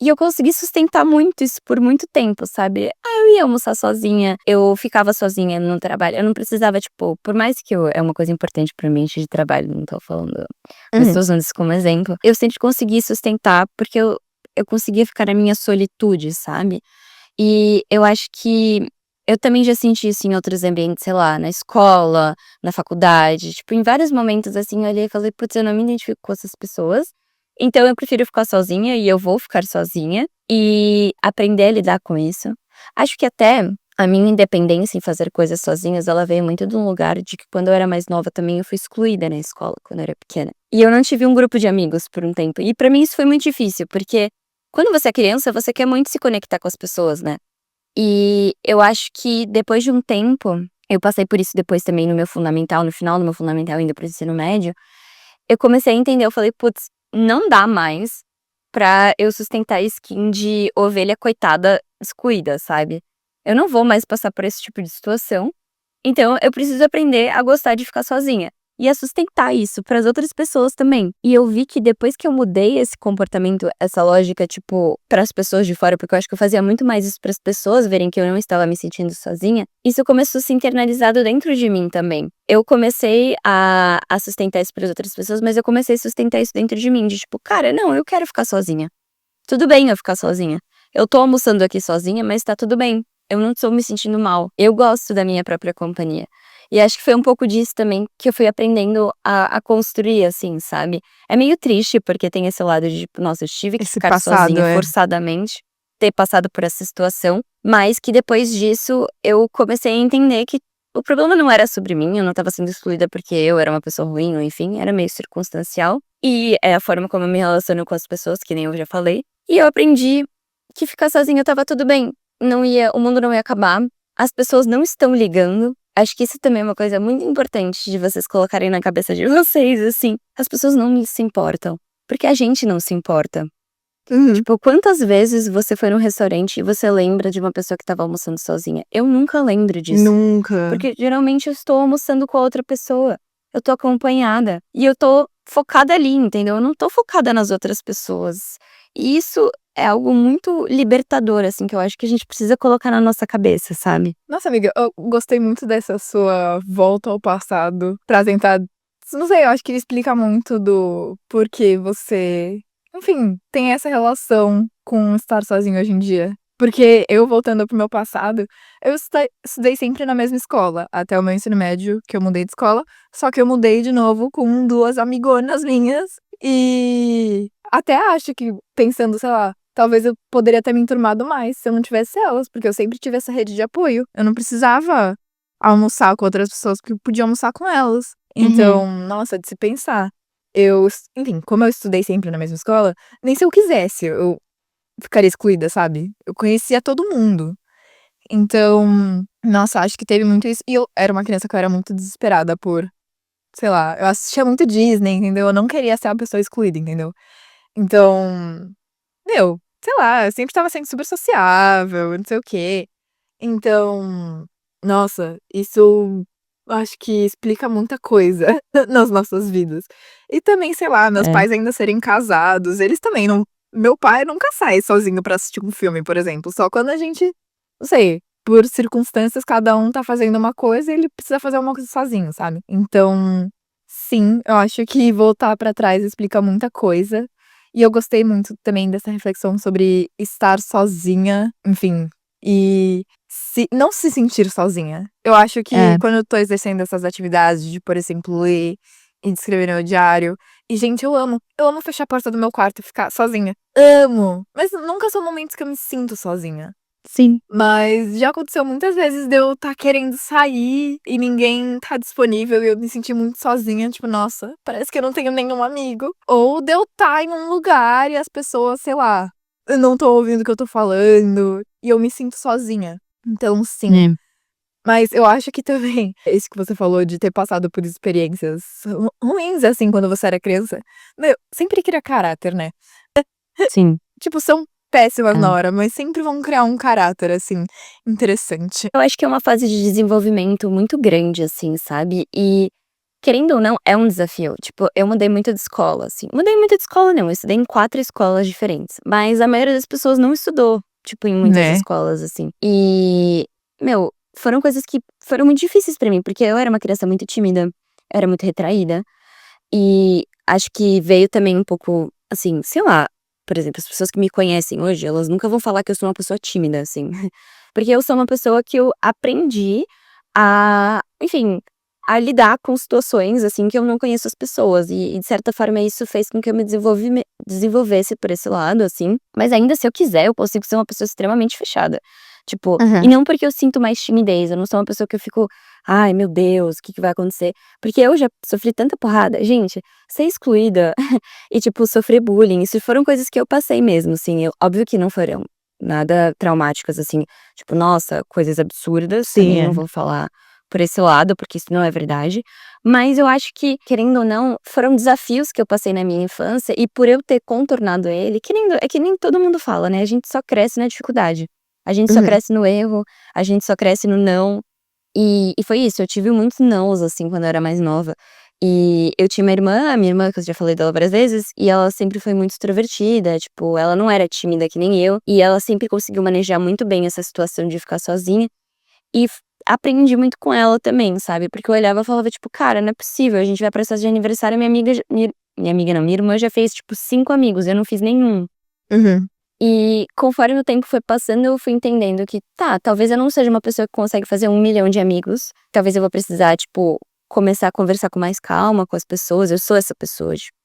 E eu consegui sustentar muito isso por muito tempo, sabe. Eu ia almoçar sozinha, eu ficava sozinha no trabalho, eu não precisava, tipo, por mais que eu é uma coisa importante para o ambiente de trabalho, não tô falando, mas tô Uhum. usando isso como exemplo, eu sempre consegui sustentar, porque eu conseguia ficar na minha solitude, sabe. E eu acho que eu também já senti isso em outros ambientes, sei lá, na escola, na faculdade, tipo, em vários momentos, assim, eu olhei e falei: "Putz, eu não me identifico com essas pessoas, então eu prefiro ficar sozinha e eu vou ficar sozinha", e aprender a lidar com isso. Acho que até a minha independência em fazer coisas sozinhas, ela veio muito de um lugar de que quando eu era mais nova também eu fui excluída na escola, quando eu era pequena. E eu não tive um grupo de amigos por um tempo, e pra mim isso foi muito difícil, porque quando você é criança, você quer muito se conectar com as pessoas, né. E eu acho que depois de um tempo, eu passei por isso depois também no meu fundamental, no final do meu fundamental, indo para o ensino médio, eu comecei a entender, eu falei: "Putz, não dá mais pra eu sustentar a skin de ovelha coitada excluída, sabe. Eu não vou mais passar por esse tipo de situação, então eu preciso aprender a gostar de ficar sozinha, e a sustentar isso para as outras pessoas também". E eu vi que depois que eu mudei esse comportamento, essa lógica, tipo, para as pessoas de fora, porque eu acho que eu fazia muito mais isso para as pessoas verem que eu não estava me sentindo sozinha, isso começou a ser internalizado dentro de mim também. Eu comecei a sustentar isso para as outras pessoas, mas eu comecei a sustentar isso dentro de mim, de tipo: "Cara, não, eu quero ficar sozinha. Tudo bem eu ficar sozinha. Eu tô almoçando aqui sozinha, mas tá tudo bem. Eu não estou me sentindo mal. Eu gosto da minha própria companhia". E acho que foi um pouco disso também que eu fui aprendendo a construir, assim, sabe. É meio triste, porque tem esse lado de, tipo, nossa, eu tive que Esse ficar passado, sozinha é. forçadamente, ter passado por essa situação, mas que depois disso eu comecei a entender que o problema não era sobre mim, eu não estava sendo excluída porque eu era uma pessoa ruim ou enfim, era meio circunstancial. E é a forma como eu me relaciono com as pessoas, que nem eu já falei. E eu aprendi que ficar sozinha estava tudo bem, o mundo não ia acabar, as pessoas não estão ligando. Acho que isso também é uma coisa muito importante de vocês colocarem na cabeça de vocês, assim, as pessoas não se importam, porque a gente não se importa. Uhum. Tipo, quantas vezes você foi num restaurante e você lembra de uma pessoa que estava almoçando sozinha? Eu nunca lembro disso, Nunca. porque geralmente eu estou almoçando com a outra pessoa, eu tô acompanhada e eu tô focada ali, entendeu? Eu não tô focada nas outras pessoas. E isso é algo muito libertador, assim, que eu acho que a gente precisa colocar na nossa cabeça, sabe? Nossa, amiga, eu gostei muito dessa sua volta ao passado pra tentar, não sei, eu acho que explica muito do porquê você, enfim, tem essa relação com estar sozinho hoje em dia. Porque eu, voltando pro meu passado, eu estudei sempre na mesma escola, até o meu ensino médio, que eu mudei de escola, só que eu mudei de novo com 2 amigonas minhas, e até acho que pensando, sei lá, talvez eu poderia ter me enturmado mais se eu não tivesse elas, porque eu sempre tive essa rede de apoio. Eu não precisava almoçar com outras pessoas, porque eu podia almoçar com elas. Uhum. Então, nossa, de se pensar. Enfim, como eu estudei sempre na mesma escola, nem se eu quisesse, eu ficaria excluída, sabe? Eu conhecia todo mundo. Então, nossa, acho que teve muito isso. E eu era uma criança que eu era muito desesperada por, sei lá, eu assistia muito Disney, entendeu? Eu não queria ser uma pessoa excluída, entendeu? Então, meu, sei lá, eu sempre estava sendo super sociável, não sei o quê. Então, nossa, isso eu acho que explica muita coisa nas nossas vidas. E também, sei lá, meus É. pais ainda serem casados, eles também não meu pai nunca sai sozinho pra assistir um filme, por exemplo, só quando a gente, não sei, por circunstâncias, cada um tá fazendo uma coisa e ele precisa fazer uma coisa sozinho, sabe. Então, sim, eu acho que voltar pra trás explica muita coisa. E eu gostei muito também dessa reflexão sobre estar sozinha, enfim, e não se sentir sozinha. Eu acho que É, quando eu tô exercendo essas atividades de, por exemplo, ler e de escrever no meu diário, e gente, eu amo fechar a porta do meu quarto e ficar sozinha. Amo! Mas nunca são momentos que eu me sinto sozinha. sim. Mas já aconteceu muitas vezes de eu estar querendo sair e ninguém tá disponível e eu me sentir muito sozinha, tipo, nossa, parece que eu não tenho nenhum amigo. Ou de eu estar em um lugar e as pessoas, sei lá, eu não tô ouvindo o que eu tô falando e eu me sinto sozinha. Então, sim. É. Mas eu acho que também, isso que você falou de ter passado por experiências ruins, assim, quando você era criança, meu, sempre cria caráter, né? Sim. Tipo, são péssimas na É. hora, mas sempre vão criar um caráter, assim, interessante. Eu acho que é uma fase de desenvolvimento muito grande, assim, sabe. E, querendo ou não, é um desafio. Tipo, eu mudei muito de escola, assim. Mudei muito de escola não, eu estudei em 4 escolas diferentes, mas a maioria das pessoas não estudou, tipo, em muitas Né? escolas, assim. E, meu, foram coisas que foram muito difíceis pra mim, porque eu era uma criança muito tímida, era muito retraída, e acho que veio também um pouco, assim, sei lá, por exemplo, as pessoas que me conhecem hoje, elas nunca vão falar que eu sou uma pessoa tímida, assim. Porque eu sou uma pessoa que eu aprendi a, enfim, a lidar com situações, assim, que eu não conheço as pessoas. E de certa forma isso fez com que eu me desenvolvesse por esse lado, assim. Mas ainda se eu quiser, eu consigo ser uma pessoa extremamente fechada. Tipo, e Uhum. não porque eu sinto mais timidez, eu não sou uma pessoa que eu fico, ai meu Deus, o que que vai acontecer? Porque eu já sofri tanta porrada. Gente, ser excluída e, tipo, sofrer bullying, isso foram coisas que eu passei mesmo, assim. Óbvio que não foram nada traumáticas, assim, tipo, nossa, coisas absurdas, Sim, também é. não vou falar por esse lado, porque isso não é verdade. Mas eu acho que, querendo ou não, foram desafios que eu passei na minha infância e por eu ter contornado ele, querendo, é que nem todo mundo fala, né? A gente só cresce na dificuldade. A gente só Uhum. cresce no erro, a gente só cresce no não. E foi isso, eu tive muitos nãos, assim, quando eu era mais nova. E eu tinha uma irmã, a minha irmã, que eu já falei dela várias vezes, e ela sempre foi muito extrovertida, tipo, ela não era tímida que nem eu, e ela sempre conseguiu manejar muito bem essa situação de ficar sozinha. E aprendi muito com ela também, sabe, porque eu olhava e falava, tipo, cara, não é possível, a gente vai pra festa de aniversário, minha amiga, minha amiga não, minha irmã já fez, tipo, 5 amigos, eu não fiz nenhum. Uhum. E conforme o tempo foi passando, eu fui entendendo que, tá, talvez eu não seja uma pessoa que consegue fazer 1 milhão de amigos. Talvez eu vou precisar, tipo, começar a conversar com mais calma com as pessoas. Eu sou essa pessoa, tipo,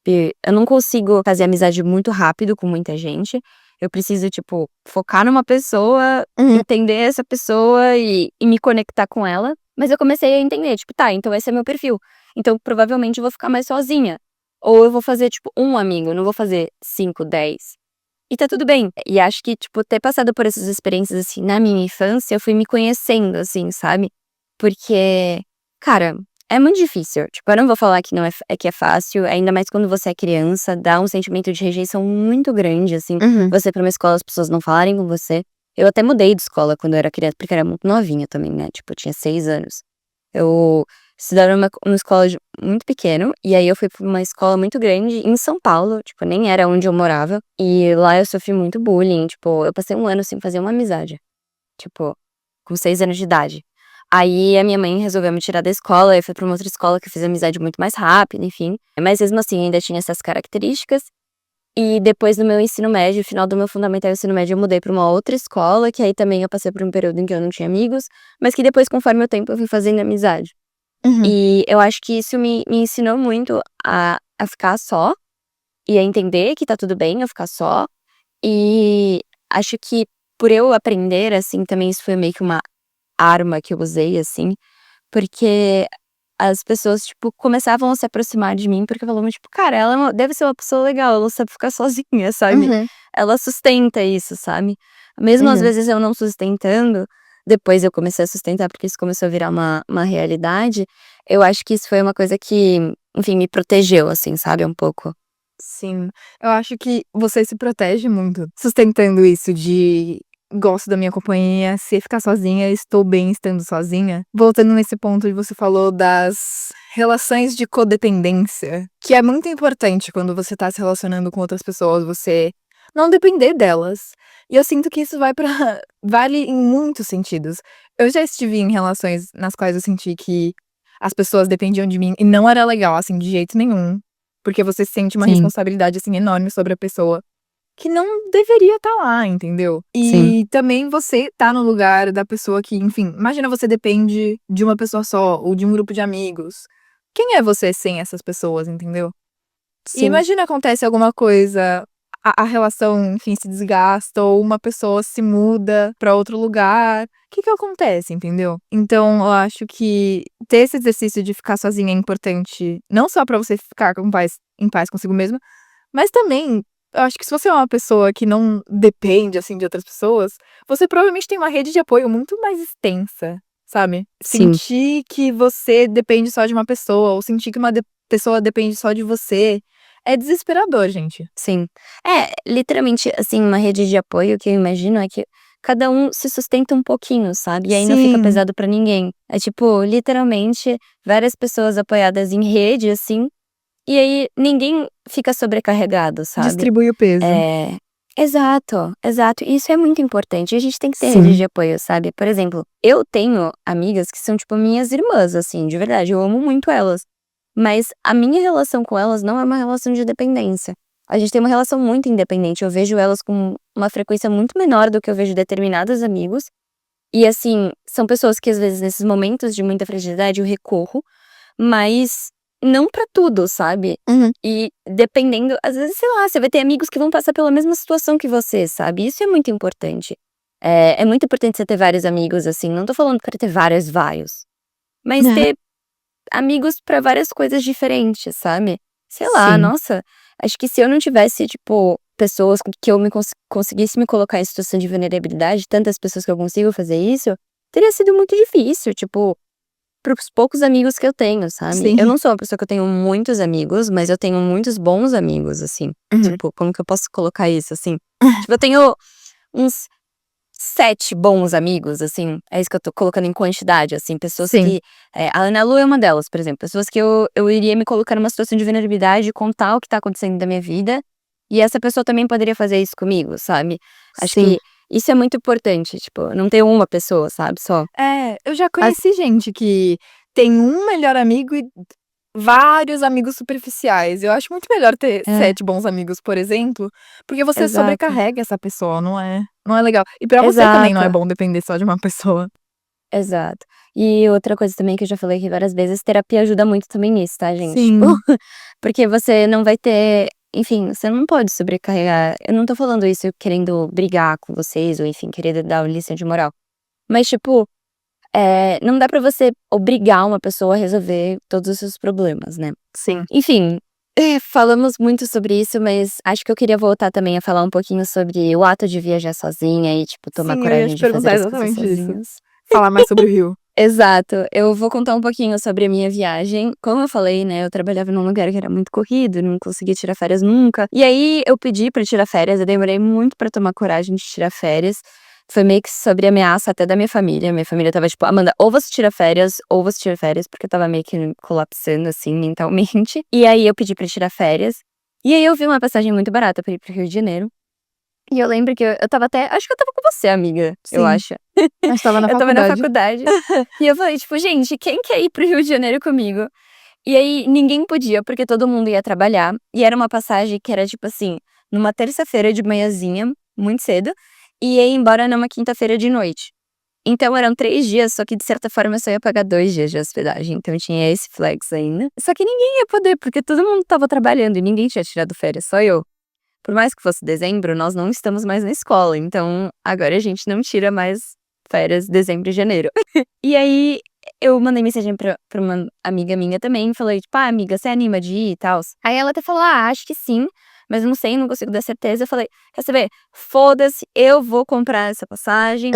eu não consigo fazer amizade muito rápido com muita gente. Eu preciso, tipo, focar numa pessoa, Uhum. entender essa pessoa e me conectar com ela. Mas eu comecei a entender, tipo, tá, então esse é meu perfil. Então provavelmente eu vou ficar mais sozinha. Ou eu vou fazer, tipo, um amigo, eu não vou fazer 5, 10. E tá tudo bem. E acho que, tipo, ter passado por essas experiências, assim, na minha infância, eu fui me conhecendo, assim, sabe. Porque, cara, é muito difícil. Tipo, eu não vou falar que não é que é fácil, ainda mais quando você é criança, dá um sentimento de rejeição muito grande, assim, Uhum. você ir pra uma escola, as pessoas não falarem com você. Eu até mudei de escola quando eu era criança, porque eu era muito novinha também, né, tipo, eu tinha 6 anos. Eu estudava numa escola muito pequeno, e aí eu fui pra uma escola muito grande em São Paulo, tipo, nem era onde eu morava, e lá eu sofri muito bullying, tipo, eu passei 1 ano sem fazer uma amizade, tipo, com 6 anos de idade. Aí a minha mãe resolveu me tirar da escola, eu fui pra uma outra escola que eu fiz amizade muito mais rápido, enfim. Mas mesmo assim ainda tinha essas características. E depois do meu ensino médio, final do meu fundamental e ensino médio, eu mudei pra uma outra escola, que aí também eu passei por um período em que eu não tinha amigos, mas que depois, conforme o tempo, eu fui fazendo amizade. Uhum. E eu acho que isso me ensinou muito a ficar só, e a entender que tá tudo bem eu ficar só. E acho que por eu aprender, assim, também isso foi meio que uma arma que eu usei, assim, porque as pessoas, tipo, começavam a se aproximar de mim, porque falavam, tipo: "Cara, ela deve ser uma pessoa legal, ela sabe ficar sozinha, sabe. Uhum. Ela sustenta isso", sabe. Mesmo às Uhum. vezes eu não sustentando, depois eu comecei a sustentar, porque isso começou a virar uma realidade, eu acho que isso foi uma coisa que, enfim, me protegeu, assim, sabe, um pouco. Sim. Eu acho que você se protege muito sustentando isso de gosto da minha companhia, sei ficar sozinha, estou bem estando sozinha. Voltando nesse ponto que você falou das relações de codependência, que é muito importante quando você tá se relacionando com outras pessoas, você não depender delas. E eu sinto que isso vale em muitos sentidos. Eu já estive em relações nas quais eu senti que as pessoas dependiam de mim e não era legal, assim, de jeito nenhum. Porque você sente uma Sim, responsabilidade, assim, enorme sobre a pessoa que não deveria estar lá, entendeu? sim, E também você tá no lugar da pessoa que, enfim, imagina você depende de uma pessoa só ou de um grupo de amigos. Quem é você sem essas pessoas, entendeu? E sim, imagina acontece alguma coisa, a relação, enfim, se desgasta ou uma pessoa se muda pra outro lugar. O que que acontece, entendeu? Então, eu acho que ter esse exercício de ficar sozinha é importante, não só pra você ficar em paz consigo mesma, mas também, eu acho que se você é uma pessoa que não depende, assim, de outras pessoas, você provavelmente tem uma rede de apoio muito mais extensa, sabe? sim, Sentir que você depende só de uma pessoa, ou sentir que uma pessoa depende só de você, é desesperador, gente. sim. É, literalmente, assim, uma rede de apoio que eu imagino é que cada um se sustenta um pouquinho, sabe? E aí não fica Sim, pesado pra ninguém. É tipo, literalmente, várias pessoas apoiadas em rede, assim, e aí ninguém fica sobrecarregado, sabe? distribui o peso. É, exato, exato. E isso é muito importante. A gente tem que ter rede Sim. de apoio, sabe? Por exemplo, eu tenho amigas que são, tipo, minhas irmãs, assim, de verdade. Eu amo muito elas. Mas a minha relação com elas não é uma relação de dependência. A gente tem uma relação muito independente. Eu vejo elas com uma frequência muito menor do que eu vejo determinados amigos. E, assim, são pessoas que, às vezes, nesses momentos de muita fragilidade, eu recorro, mas não pra tudo, sabe? Uhum. E dependendo, às vezes, sei lá, você vai ter amigos que vão passar pela mesma situação que você, sabe? Isso é muito importante. É muito importante você ter vários amigos, assim. Não tô falando pra ter vários, mas ter amigos pra várias coisas diferentes, sabe? Sei lá, Sim. nossa, acho que se eu não tivesse, tipo, pessoas com que eu conseguisse me colocar em situação de vulnerabilidade, tantas pessoas que eu consigo fazer isso, teria sido muito difícil, tipo, para os poucos amigos que eu tenho, sabe. Eu Sim. não sou uma pessoa que eu tenho muitos amigos, mas eu tenho muitos bons amigos, assim. Uhum. Tipo, como que eu posso colocar isso, assim? Tipo, eu tenho uns 7 bons amigos, assim, é isso que eu tô colocando em quantidade, assim, pessoas Sim. que a Ana Lu é uma delas, por exemplo, pessoas que eu iria me colocar numa situação de vulnerabilidade e contar o que tá acontecendo da minha vida, e essa pessoa também poderia fazer isso comigo, sabe. Acho Sim. que isso é muito importante, tipo, não ter uma pessoa, sabe, só. É, eu já As conheci gente que tem um melhor amigo e vários amigos superficiais. Eu acho muito melhor ter é, 7 bons amigos, por exemplo, porque você exato. sobrecarrega essa pessoa, não é legal. E pra você também não é Exato, bom depender só de uma pessoa. exato. E outra coisa também que eu já falei aqui várias vezes, terapia ajuda muito também nisso, tá, gente? Tipo, Sim. porque você não vai ter enfim, você não pode sobrecarregar eu não tô falando isso querendo brigar com vocês ou enfim, querer dar uma lição de moral. Mas tipo, não dá pra você obrigar uma pessoa a resolver todos os seus problemas, né. Sim. Enfim, falamos muito sobre isso, mas acho que eu queria voltar também a falar um pouquinho sobre o ato de viajar sozinha e, tipo, tomar Sim, eu ia coragem te de fazer perguntar as coisas exatamente isso. sozinhas. Falar mais sobre o Rio. Exato. Eu vou contar um pouquinho sobre a minha viagem. Como eu falei, né, eu trabalhava num lugar que era muito corrido, não conseguia tirar férias nunca. E aí eu pedi pra tirar férias, eu demorei muito pra tomar coragem de tirar férias. Foi meio que sobre ameaça até da minha família. Minha família estava tipo: "Amanda, ou você tira férias", porque eu estava meio que colapsando, assim, mentalmente. E aí eu pedi pra tirar férias. E aí eu vi uma passagem muito barata pra ir para o Rio de Janeiro. E eu lembro que eu estava até acho que eu estava com você, amiga, eu Sim, acho. mas estava na Eu estava na faculdade. faculdade, e eu falei tipo: "Gente, quem quer ir para o Rio de Janeiro comigo?". E aí ninguém podia, porque todo mundo ia trabalhar, e era uma passagem que era tipo assim, numa terça-feira de manhãzinha, muito cedo, e ia embora numa quinta-feira de noite. Então eram 3 dias, só que de certa forma eu só ia pagar 2 dias de hospedagem, então tinha esse flex ainda. Só que ninguém ia poder, porque todo mundo estava trabalhando e ninguém tinha tirado férias, só eu. Por mais que fosse dezembro, nós não estamos mais na escola, então agora a gente não tira mais férias dezembro e janeiro. E aí eu mandei mensagem pra uma amiga minha também, falei tipo: "Ah, amiga, você anima de ir e tals?". Aí ela até falou: "Ah, acho que sim, mas não sei, não consigo dar certeza". Eu falei: "Quer saber? Foda-se, eu vou comprar essa passagem,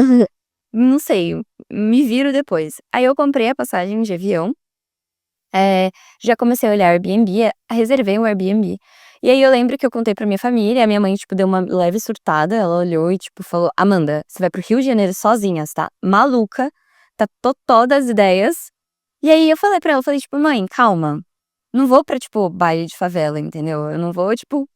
não sei, me viro depois". Aí eu comprei a passagem de avião, já comecei a olhar Airbnb, reservei um Airbnb. E aí eu lembro que eu contei pra minha família, a minha mãe, tipo, deu uma leve surtada, ela olhou e, tipo, falou: "Amanda, você vai para o Rio de Janeiro sozinha, você tá maluca, tá totó das ideias". E aí eu falei pra ela, eu falei, tipo: "Mãe, calma, não vou pra, tipo, baile de favela, entendeu? Eu não vou, tipo,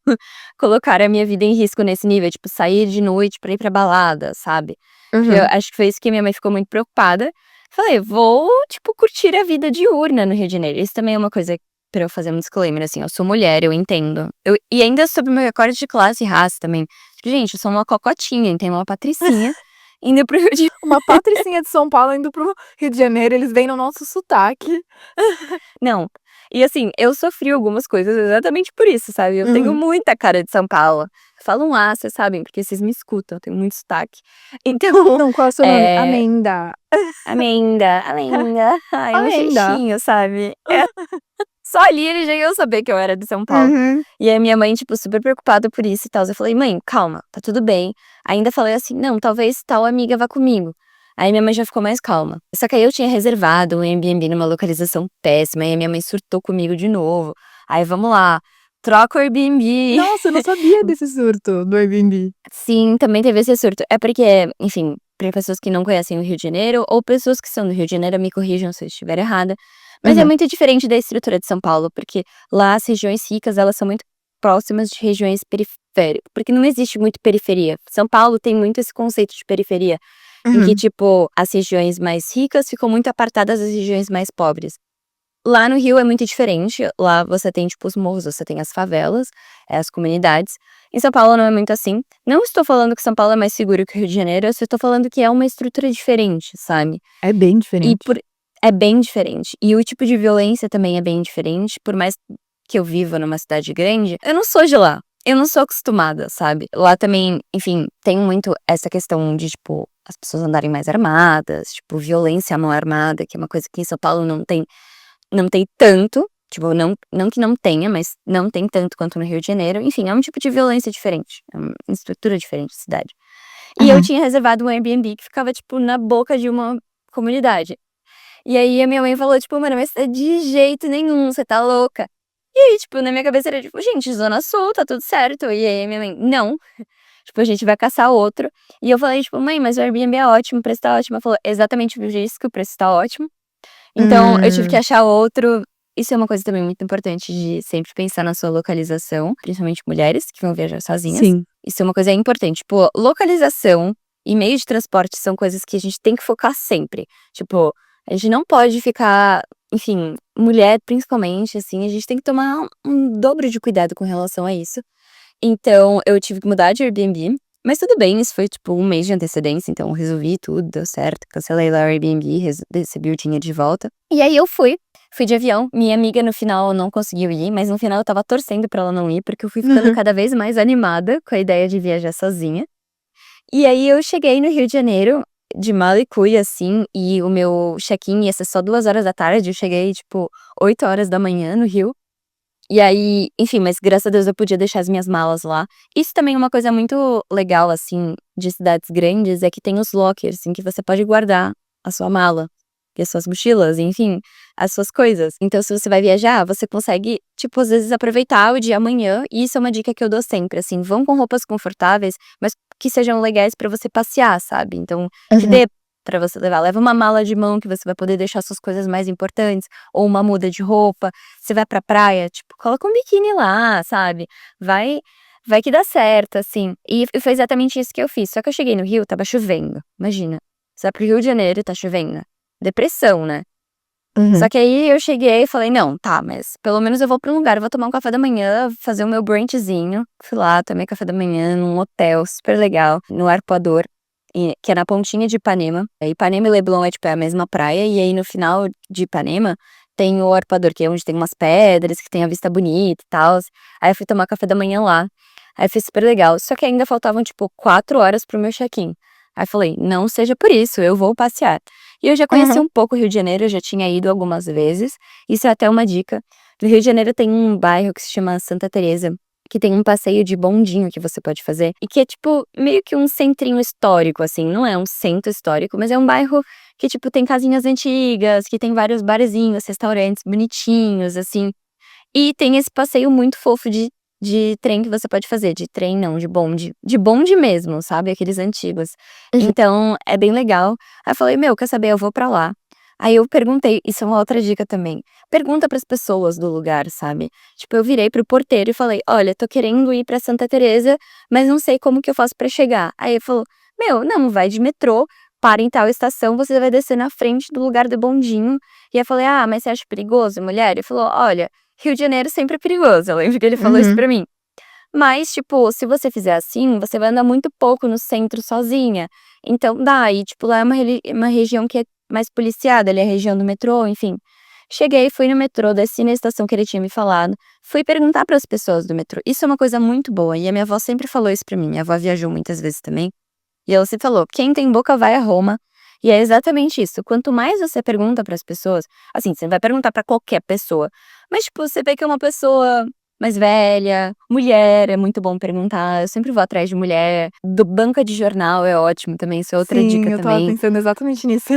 colocar a minha vida em risco nesse nível, tipo, sair de noite pra ir pra balada, sabe?". Que eu Uhum. acho que foi isso que minha mãe ficou muito preocupada. Falei: "Vou, tipo, curtir a vida diurna no Rio de Janeiro". Isso também é uma coisa pra eu fazer um disclaimer, assim, eu sou mulher, eu entendo. E ainda sobre o meu recorte de classe e raça também. Gente, eu sou uma cocotinha, entendeu? Uma patricinha, indo para o Rio de Uma patricinha de São Paulo indo para o Rio de Janeiro, eles veem no nosso sotaque. não. E assim, eu sofri algumas coisas exatamente por isso, sabe? Eu tenho Uhum. muita cara de São Paulo. Falo um "ah", vocês sabem, porque vocês me escutam, eu tenho muito sotaque. Então, Não, qual é o seu nome? eh, Amenda. Amenda, Amenda, ai, um Amenda. jeitinho, sabe? Só ali ele já ia saber que eu era de São Paulo. Uhum. E aí minha mãe, tipo, super preocupada por isso e tal. Eu falei: "Mãe, calma, tá tudo bem". Ainda falei assim: "Não, talvez tal amiga vá comigo". Aí minha mãe já ficou mais calma. Só que aí eu tinha reservado um Airbnb numa localização péssima, e aí minha mãe surtou comigo de novo. Aí vamos lá, troca o Airbnb. Nossa, eu não sabia desse surto do Airbnb. Sim, também teve esse surto. É porque, enfim, pra pessoas que não conhecem o Rio de Janeiro, ou pessoas que são do Rio de Janeiro, me corrijam se eu estiver errada, mas é Uhum. muito diferente da estrutura de São Paulo, porque lá as regiões ricas, elas são muito próximas de regiões periféricas, porque não existe muito periferia. São Paulo tem muito esse conceito de periferia, em que, Uhum. tipo, as regiões mais ricas ficam muito apartadas das regiões mais pobres. Lá no Rio é muito diferente, lá você tem, tipo, os morros, você tem as favelas, as comunidades. Em São Paulo não é muito assim. Não estou falando que São Paulo é mais seguro que o Rio de Janeiro, eu só estou falando que é uma estrutura diferente, sabe. É bem E diferente. por É bem diferente. E o tipo de violência também é bem diferente, por mais que eu viva numa cidade grande, eu não sou de lá, eu não sou acostumada, sabe. Lá também, enfim, tem muito essa questão de, tipo, as pessoas andarem mais armadas, tipo, violência à mão armada, que é uma coisa que em São Paulo não tem tanto, tipo, não que não tenha, mas não tem tanto quanto no Rio de Janeiro, enfim, é um tipo de violência diferente, é uma estrutura diferente de cidade. E eu Uhum. tinha reservado um Airbnb que ficava, tipo, na boca de uma comunidade. E aí a minha mãe falou, tipo: "Mano, mas de jeito nenhum, você tá louca". E aí, tipo, na minha cabeça era tipo: "Gente, zona sul, tá tudo certo". E aí a minha mãe: "Não, tipo, a gente vai caçar outro". E eu falei, tipo: "Mãe, mas o Airbnb é ótimo, o preço tá ótimo". Ela falou: "Exatamente por isso que o preço tá ótimo". Então eu tive que Hum. achar outro. Isso é uma coisa também muito importante de sempre pensar na sua localização, principalmente mulheres que vão viajar sozinhas. Sim. Isso é uma coisa importante, tipo, localização e meio de transporte são coisas que a gente tem que focar sempre. Tipo, a gente não pode ficar, enfim, mulher principalmente, assim, a gente tem que tomar um dobro de cuidado com relação a isso. Então eu tive que mudar de Airbnb, mas tudo bem, isso foi tipo um mês de antecedência, então eu resolvi tudo, deu certo, cancelei lá o Airbnb, recebi o dinheiro de volta. E aí eu fui de avião, minha amiga no final não conseguiu ir, mas no final eu estava torcendo pra ela não ir, porque eu fui ficando Uhum. cada vez mais animada com a ideia de viajar sozinha. E aí eu cheguei no Rio de Janeiro, de mala e cuia, assim, e o meu check-in ia ser só 2 horas da tarde, eu cheguei tipo 8 horas da manhã no Rio. E aí, enfim, mas graças a Deus eu podia deixar as minhas malas lá. Isso também é uma coisa muito legal, assim, de cidades grandes, é que tem os lockers, em que você pode guardar a sua mala, e as suas mochilas, enfim, as suas coisas. Então, se você vai viajar, você consegue, tipo, às vezes aproveitar o dia amanhã, e isso é uma dica que eu dou sempre, assim, vão com roupas confortáveis, mas que sejam legais pra você passear, sabe? Então, que Uhum. dê pra você levar. Leva uma mala de mão que você vai poder deixar suas coisas mais importantes, ou uma muda de roupa. Você vai pra praia, tipo, coloca um biquíni lá, sabe. Vai vai que dá certo, assim. E foi exatamente isso que eu fiz, só que eu cheguei no Rio, estava chovendo, imagina. Você vai para o Rio de Janeiro e tá chovendo. Depressão, né. Só Uhum. que aí eu cheguei e falei: "Não, tá, mas pelo menos eu vou pra um lugar, eu vou tomar um café da manhã, fazer o meu brunchzinho". Fui lá, tomei café da manhã num hotel super legal, no Arpoador, que é na pontinha de Ipanema. Ipanema e Leblon é, tipo, é a mesma praia, e aí no final de Ipanema tem o Arpoador, que é onde tem umas pedras, que tem a vista bonita e tals. Aí eu fui tomar café da manhã lá, aí foi super legal. Só que ainda faltavam, tipo, 4 horas para o meu check-in. Aí falei: "Não seja por isso, eu vou passear". E eu já conheci Uhum. um pouco o Rio de Janeiro, eu já tinha ido algumas vezes, isso é até uma dica. No Rio de Janeiro tem um bairro que se chama Santa Teresa, que tem um passeio de bondinho que você pode fazer, e que é tipo meio que um centrinho histórico, assim, não é um centro histórico, mas é um bairro que, tipo, tem casinhas antigas, que tem vários barzinhos, restaurantes bonitinhos, assim, e tem esse passeio muito fofo de de trem que você pode fazer. De trem não, de bonde. De bonde mesmo, sabe? Aqueles antigos. Uhum. Então, é bem legal. Aí eu falei, meu, quer saber? Eu vou pra lá. Aí eu perguntei, isso é uma outra dica também. Pergunta pras pessoas do lugar, sabe? Tipo, eu virei pro porteiro e falei, olha, tô querendo ir pra Santa Teresa, mas não sei como que eu faço pra chegar. Aí ele falou, meu, não, vai de metrô, para em tal estação, você vai descer na frente do lugar do bondinho. E eu falei, mas você acha perigoso, mulher? Ele falou, olha, Rio de Janeiro sempre é perigoso. Eu lembro que ele falou isso Uhum. pra mim. Mas, tipo, se você fizer assim, você vai andar muito pouco no centro sozinha. Então dá, e tipo, lá é uma região que é mais policiada, ali é a região do metrô, enfim. Cheguei, fui no metrô, desci na estação que ele tinha me falado, fui perguntar para as pessoas do metrô. Isso é uma coisa muito boa, e a minha avó sempre falou isso pra mim. Minha avó viajou muitas vezes também, e ela sempre falou: quem tem boca vai a Roma. E é exatamente isso. Quanto mais você pergunta para as pessoas, assim, você vai perguntar para qualquer pessoa, mas tipo, você vê que é uma pessoa mais velha, mulher, é muito bom perguntar. Eu sempre vou atrás de mulher. Do banca de jornal é ótimo também, isso é outra Sim, dica eu estava também. pensando exatamente nisso.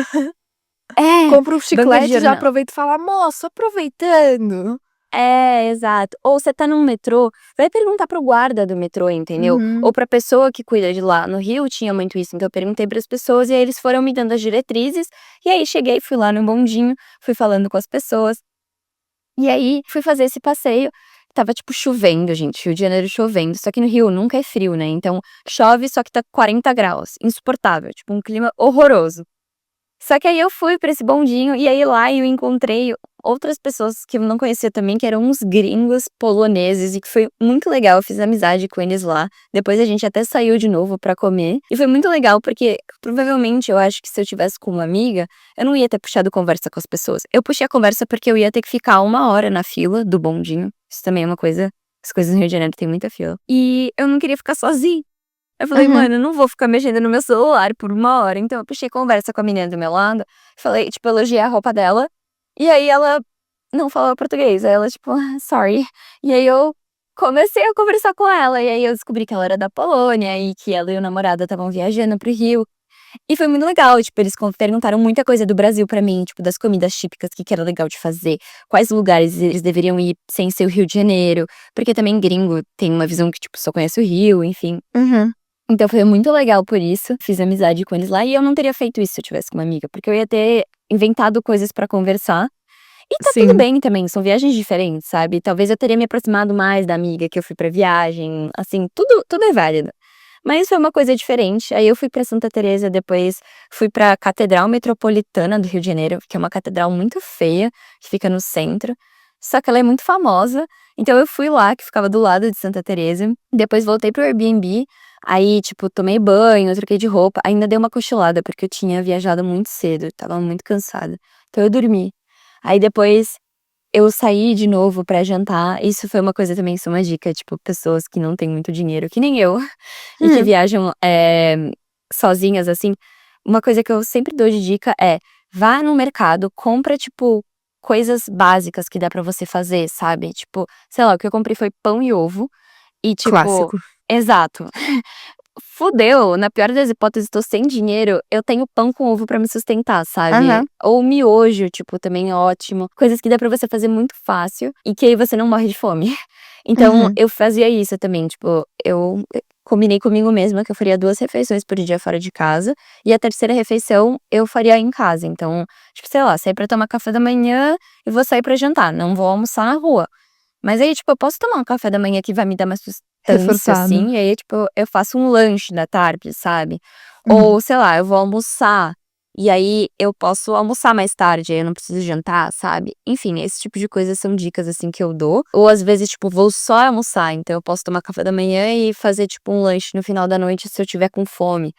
É, Compra um banca de chiclete e já jornal. aproveita e fala: "Moço, aproveitando". É, exato. Ou você tá num metrô, vai perguntar pro guarda do metrô, entendeu? Ou Uhum. pra pessoa que cuida de lá. No Rio tinha muito isso, então eu perguntei pras pessoas e aí eles foram me dando as diretrizes. E aí cheguei, fui lá no bondinho, fui falando com as pessoas. E aí fui fazer esse passeio. Tava tipo chovendo, gente, Rio de Janeiro chovendo. Só que no Rio nunca é frio, né? Então chove, só que tá 40 graus. Insuportável, tipo um clima horroroso. Só que aí eu fui pra esse bondinho, e aí lá eu encontrei outras pessoas que eu não conhecia também, que eram uns gringos poloneses, e que foi muito legal, eu fiz amizade com eles lá. Depois a gente até saiu de novo pra comer, e foi muito legal, porque provavelmente eu acho que se eu tivesse com uma amiga, eu não ia ter puxado conversa com as pessoas. Eu puxei a conversa porque eu ia ter que ficar 1 hora na fila do bondinho, isso também é uma coisa, as coisas no Rio de Janeiro tem muita fila. E eu não queria ficar sozinha. Eu falei: Uhum. "Mano, eu não vou ficar mexendo no meu celular por 1 hora", então eu puxei conversa com a menina do meu lado, falei tipo, elogiei a roupa dela, e aí ela não falava português, aí ela tipo: "Ah, sorry". E aí eu comecei a conversar com ela, e aí eu descobri que ela era da Polônia, e que ela e o namorado estavam viajando para o Rio, e foi muito legal, tipo, eles perguntaram muita coisa do Brasil pra mim, tipo, das comidas típicas, que era legal de fazer, quais lugares eles deveriam ir sem ser o Rio de Janeiro, porque também gringo tem uma visão que, tipo, só conhece o Rio, enfim. Uhum. Então foi muito legal por isso, fiz amizade com eles lá e eu não teria feito isso se eu tivesse com uma amiga, porque eu ia ter inventado coisas pra conversar. E tá tudo Sim. bem também, são viagens diferentes, sabe. Talvez eu teria me aproximado mais da amiga que eu fui pra viagem, assim, tudo é válido. Mas foi uma coisa diferente, aí eu fui pra Santa Teresa, depois fui pra Catedral Metropolitana do Rio de Janeiro, que é uma catedral muito feia, que fica no centro, só que ela é muito famosa, então eu fui lá, que ficava do lado de Santa Teresa, depois voltei pro Airbnb, aí, tipo, tomei banho, troquei de roupa, ainda dei uma cochilada, porque eu tinha viajado muito cedo, estava muito cansada, então eu dormi. Aí depois eu saí de novo pra jantar, isso foi uma coisa também, isso é uma dica, tipo, pessoas que não têm muito dinheiro, que nem eu, e que Hum. viajam, sozinhas, assim, uma coisa que eu sempre dou de dica é: vá no mercado, compra, tipo, coisas básicas que dá pra você fazer, sabe, tipo, sei lá, o que eu comprei foi pão e ovo, e tipo Clássico. exato. Fudeu, na pior das hipóteses, tô sem dinheiro, eu tenho pão com ovo pra me sustentar, sabe. Aham. Ou miojo, tipo, também é ótimo. Coisas que dá pra você fazer muito fácil e que aí você não morre de fome. Então Uhum. eu fazia isso também, tipo, eu combinei comigo mesma que eu faria 2 refeições por dia fora de casa, e a terceira refeição eu faria em casa. Então, tipo, sei lá, sair pra tomar café da manhã e vou sair pra jantar, não vou almoçar na rua. Mas aí, tipo, eu posso tomar um café da manhã que vai me dar mais sustância, Reforçado. assim, e aí, tipo, eu faço um lanche da tarde, sabe. Uhum. Ou, sei lá, eu vou almoçar, e aí eu posso almoçar mais tarde, aí eu não preciso jantar, sabe. Enfim, esse tipo de coisa são dicas, assim, que eu dou. Ou às vezes, tipo, vou só almoçar, então eu posso tomar café da manhã e fazer, tipo, um lanche no final da noite se eu tiver com fome.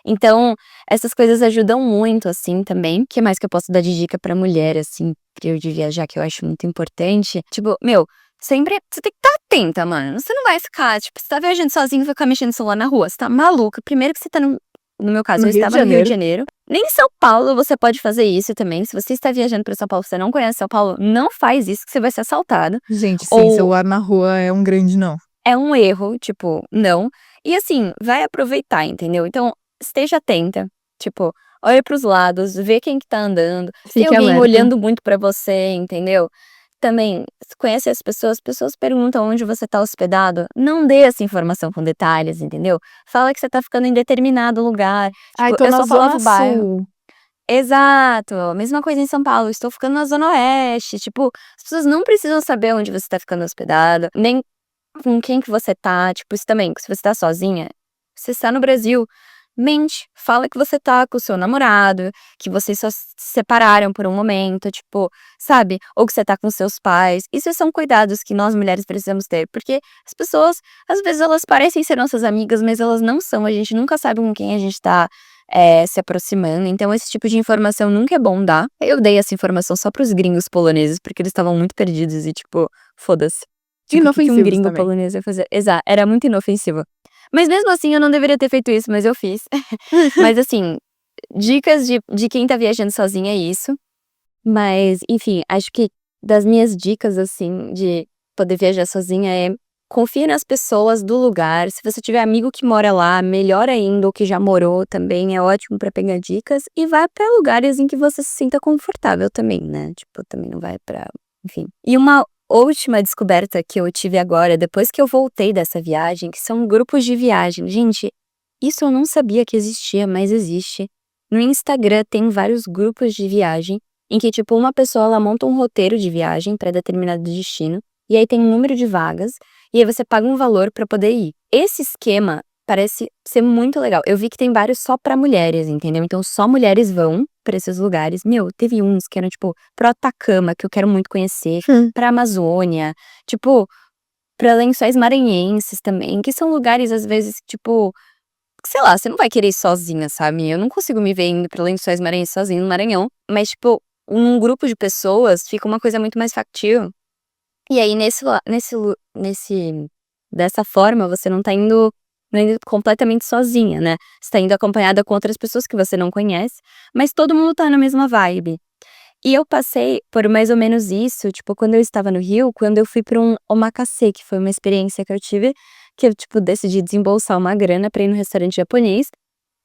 Então, essas coisas ajudam muito, assim, também. Que mais que eu posso dar de dica pra mulher, assim, trio de viajar, que eu acho muito importante? Tipo, meu, sempre você tem que estar atenta, mano. Você não vai ficar, tipo, você tá viajando sozinho e vai ficar mexendo no celular na rua, você tá maluca. Primeiro que você tá no meu caso, No eu Rio de estava no Rio de Janeiro. Janeiro. Nem em São Paulo você pode fazer isso também. Se você está viajando pra São Paulo, você não conhece São Paulo, não faz isso que você vai ser assaltado. Gente, sim, Ou celular na rua é um grande não. é um erro, tipo, não. E assim, vai aproveitar, entendeu? Então, esteja atenta, tipo, olha para os lados, vê quem que tá andando, se tem Fique alguém alerta. olhando muito pra você, entendeu? também, conhece as pessoas perguntam onde você tá hospedado, não dê essa informação com detalhes, entendeu? Fala que você tá ficando em determinado lugar, Ai, tipo, tô eu na só falava zona o bairro. sul. Exato, mesma coisa em São Paulo, estou ficando na zona oeste, tipo, as pessoas não precisam saber onde você tá ficando hospedado, nem com quem que você tá, tipo, isso também, se você tá sozinha, você está no Brasil, mente, fala que você tá com o seu namorado, que vocês só se separaram por um momento, tipo, sabe? Ou que você tá com seus pais. Isso são cuidados que nós mulheres precisamos ter, porque as pessoas, às vezes elas parecem ser nossas amigas, mas elas não são, a gente nunca sabe com quem a gente tá se aproximando, então esse tipo de informação nunca é bom dar. Eu dei essa informação só pros gringos poloneses, porque eles estavam muito perdidos e tipo, foda-se. Tipo, o que que um Inofensivos gringo também. polonês ia fazer? Exato, era muito inofensivo. Mas mesmo assim eu não deveria ter feito isso, mas eu fiz. Mas assim, dicas de quem tá viajando sozinha é isso. Mas, enfim, acho que das minhas dicas, assim, de poder viajar sozinha é confie nas pessoas do lugar. Se você tiver amigo que mora lá, melhor ainda, ou que já morou também, é ótimo pra pegar dicas. E vá pra lugares em que você se sinta confortável também, né? Tipo, também não vai pra. Enfim. E uma última descoberta que eu tive agora, depois que eu voltei dessa viagem, que são grupos de viagem. Gente, isso eu não sabia que existia, mas existe. No Instagram tem vários grupos de viagem em que, tipo, uma pessoa ela monta um roteiro de viagem para determinado destino, e aí tem um número de vagas, e aí você paga um valor para poder ir. Esse esquema parece ser muito legal. Eu vi que tem vários só para mulheres, entendeu? Então só mulheres vão para esses lugares. Meu, teve uns que eram, tipo, pro Atacama, que eu quero muito conhecer, pra Amazônia, tipo, pra Lençóis Maranhenses também, que são lugares, às vezes, tipo, sei lá, você não vai querer ir sozinha, sabe? Eu não consigo me ver indo pra Lençóis Maranhenses sozinha no Maranhão, mas, tipo, um grupo de pessoas fica uma coisa muito mais factível. E aí, dessa forma, você não indo completamente sozinha, né? Você tá indo acompanhada com outras pessoas que você não conhece, mas todo mundo tá na mesma vibe. E eu passei por mais ou menos isso, tipo, quando eu estava no Rio, quando eu fui pra um omakase, que foi uma experiência que eu tive, que eu, tipo, decidi desembolsar uma grana pra ir no restaurante japonês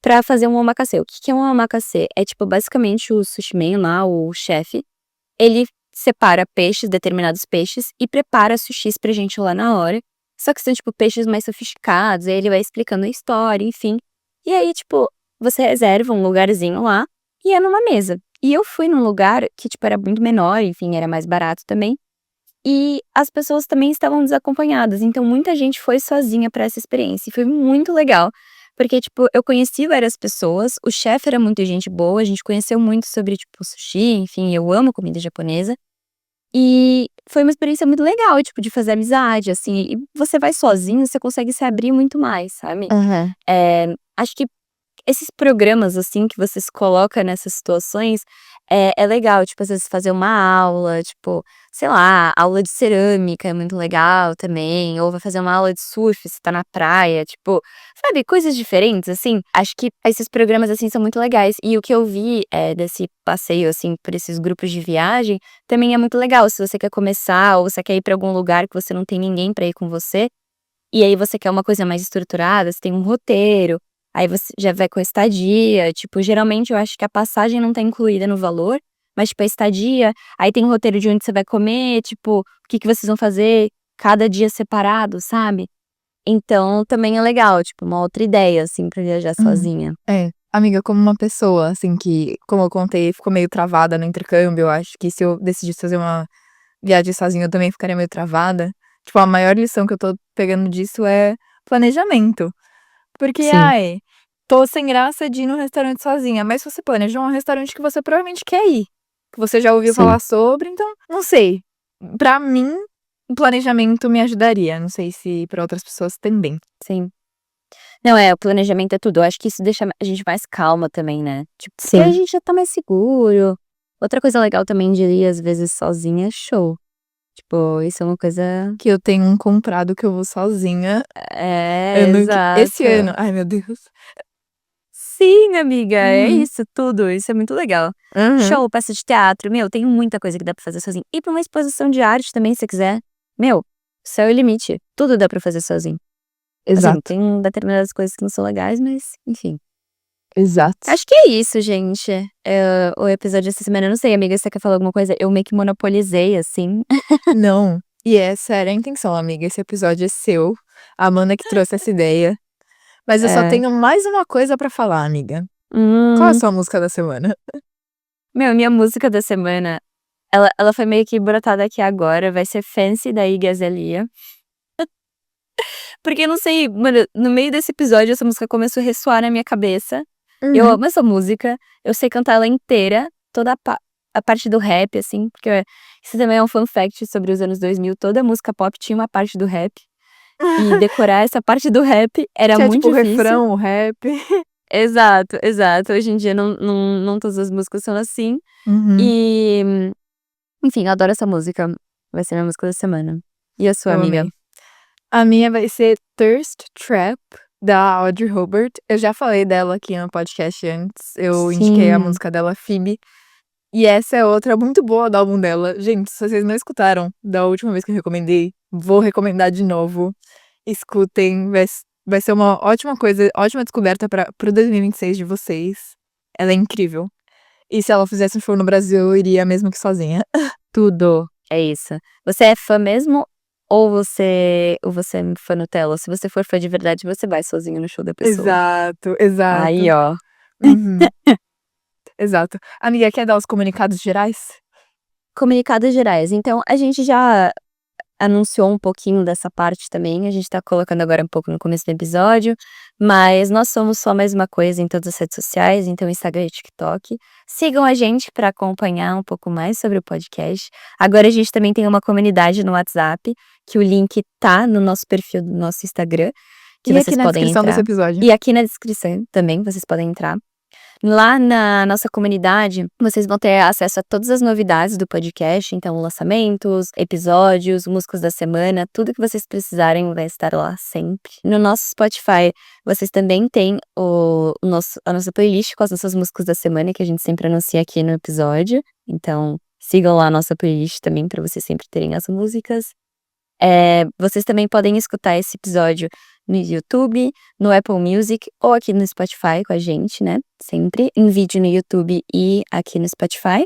pra fazer um omakase. O que que é um omakase? É, tipo, basicamente o sushi man lá, o chefe, ele separa peixes, determinados peixes, e prepara sushis pra gente lá na hora. Só que são, tipo, peixes mais sofisticados, aí ele vai explicando a história, enfim. E aí, tipo, você reserva um lugarzinho lá e é numa mesa. E eu fui num lugar que, tipo, era muito menor, enfim, era mais barato também. E as pessoas também estavam desacompanhadas, então muita gente foi sozinha pra essa experiência, e foi muito legal, porque, tipo, eu conheci várias pessoas, o chefe era muito gente boa, a gente conheceu muito sobre, tipo, sushi, enfim, eu amo comida japonesa, e foi uma experiência muito legal, tipo, de fazer amizade, assim, e você vai sozinho, você consegue se abrir muito mais, sabe. Aham. Acho que esses programas, assim, que você se coloca nessas situações, é legal, tipo, às vezes fazer uma aula, tipo, sei lá, aula de cerâmica é muito legal também, ou vai fazer uma aula de surf, você tá na praia, tipo, sabe, coisas diferentes, assim. Acho que esses programas, assim, são muito legais. E o que eu vi, desse passeio, assim, por esses grupos de viagem, também é muito legal. Se você quer começar ou você quer ir pra algum lugar que você não tem ninguém pra ir com você, e aí você quer uma coisa mais estruturada, você tem um roteiro, aí você já vai com a estadia, tipo, geralmente eu acho que a passagem não tá incluída no valor, mas tipo a estadia, aí tem um roteiro de onde você vai comer, tipo, o que que vocês vão fazer cada dia separado, sabe. Então também é legal, tipo, uma outra ideia, assim, pra viajar Uhum. sozinha. É. Amiga, como uma pessoa, assim, que, como eu contei, ficou meio travada no intercâmbio, eu acho que se eu decidisse fazer uma viagem sozinha, eu também ficaria meio travada. Tipo, a maior lição que eu tô pegando disso é planejamento. Porque, Sim, ai, tô sem graça de ir no restaurante sozinha, mas se você planeja um restaurante que você provavelmente quer ir, que você já ouviu sim, falar sobre, então, não sei. Pra mim, o planejamento me ajudaria. Não sei se pra outras pessoas também. sim. Não, o planejamento é tudo. Eu acho que isso deixa a gente mais calma também, né. Tipo, porque aí a Sim. gente já tá mais seguro. Outra coisa legal também de ir, às vezes, sozinha é show. Tipo, isso é uma coisa Que eu tenho um comprado que eu vou sozinha, esse ano. exato. Ai, meu Deus. Sim, amiga, é Uhum. isso tudo, isso é muito legal. Aham. Show, peça de teatro, meu, tem muita coisa que dá pra fazer sozinho. Ir pra uma exposição de arte também, se você quiser. Meu, céu é o limite, tudo dá pra fazer sozinho. Assim, Exato. tem determinadas coisas que não são legais, mas enfim. Exato. Acho que é isso, gente. O episódio dessa semana, eu não sei, amiga, se você quer falar alguma coisa? Eu meio que monopolizei, assim. Não, e essa era a intenção, amiga, esse episódio é seu, a Amanda que trouxe essa ideia. Mas eu só É. tenho mais uma coisa pra falar, amiga. Qual é a Hum, sua música da semana? minha música da semana, ela foi meio que brotada aqui agora, vai ser Fancy, da Iggy Azalea. Porque eu não sei, mano, no meio desse episódio essa música começou a ressoar na minha cabeça. Eu Uhum. amo essa música, eu sei cantar ela inteira, toda a parte do rap, assim, porque isso também é um fun fact sobre os anos 2000, toda música pop tinha uma parte do rap. E decorar essa parte do rap era Tinha muito tipo o difícil. refrão, o rap. Exato, exato. Hoje em dia não todas as músicas são assim. Uhum, E, enfim, eu adoro essa música. Vai ser minha música da semana. E a sua, eu amiga? amei. A minha vai ser Thirst Trap, da Audrey Hobart. Eu já falei dela aqui no podcast antes. Eu indiquei a Sim. música dela, Phoebe. E essa é outra muito boa do álbum dela. Gente, se vocês não escutaram da última vez que eu recomendei, vou recomendar de novo. Escutem, vai ser uma ótima coisa, ótima descoberta pro 2026 de vocês. Ela é incrível. E se ela fizesse um show no Brasil, eu iria mesmo que sozinha. Tudo. É isso. Você é fã mesmo? Ou você é fã Nutella? Se você for fã de verdade, você vai sozinho no show da pessoa. Exato, Aí, exato. ó. Uhum, exato. Amiga, quer dar os comunicados gerais? Comunicados gerais. Então, a gente já anunciou um pouquinho dessa parte também, a gente tá colocando agora um pouco no começo do episódio, mas nós somos só mais uma coisa em todas as redes sociais, então Instagram e TikTok. Sigam a gente para acompanhar um pouco mais sobre o podcast. Agora a gente também tem uma comunidade no WhatsApp, que o link tá no nosso perfil do nosso Instagram, que E aqui vocês na podem descrição desse entrar. episódio. E aqui na descrição também vocês podem entrar. Lá na nossa comunidade, vocês vão ter acesso a todas as novidades do podcast, então lançamentos, episódios, músicas da semana, tudo que vocês precisarem vai estar lá sempre. No nosso Spotify, vocês também têm a nossa playlist com as nossas músicas da semana, que a gente sempre anuncia aqui no episódio. Então, sigam lá a nossa playlist também para vocês sempre terem as músicas. Vocês também podem escutar esse episódio no YouTube, no Apple Music ou aqui no Spotify com a gente, né? Sempre em vídeo no YouTube e aqui no Spotify.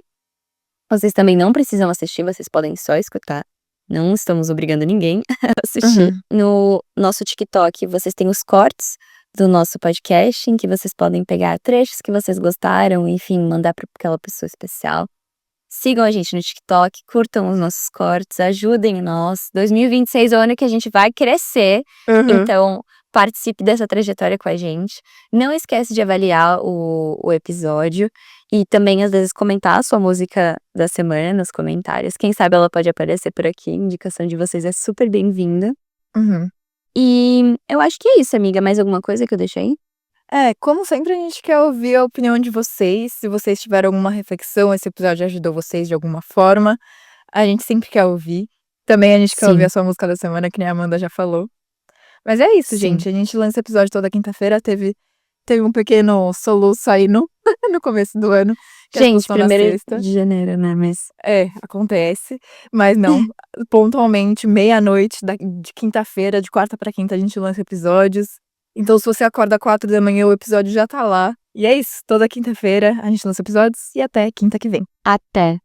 Vocês também não precisam assistir, vocês podem só escutar. Não estamos obrigando ninguém a assistir. Uhum. No nosso TikTok, vocês têm os cortes do nosso podcast, em que vocês podem pegar trechos que vocês gostaram, enfim, mandar para aquela pessoa especial. Sigam a gente no TikTok, curtam os nossos cortes, ajudem nós. 2026 é o ano que a gente vai crescer, Uhum. então participe dessa trajetória com a gente. Não esquece de avaliar o episódio e também, às vezes, comentar a sua música da semana nos comentários. Quem sabe ela pode aparecer por aqui, a indicação de vocês é super bem-vinda. Uhum. E eu acho que é isso, amiga. Mais alguma coisa que eu deixei? Como sempre, a gente quer ouvir a opinião de vocês. Se vocês tiveram alguma reflexão, esse episódio ajudou vocês de alguma forma, a gente sempre quer ouvir. Também a gente quer ouvir Sim, a sua música da semana, que nem a Amanda já falou. Mas é isso, sim. gente. A gente lança episódio toda quinta-feira. Teve um pequeno soluço aí no, no começo do ano, que as Gente, postou na 1º sexta. de janeiro, né? Mas Acontece. Mas não, pontualmente, meia-noite de quinta-feira, de quarta pra quinta, a gente lança episódios. Então, se você acorda 4 da manhã, o episódio já tá lá. E é isso. Toda quinta-feira a gente lança episódios e até quinta que vem. até.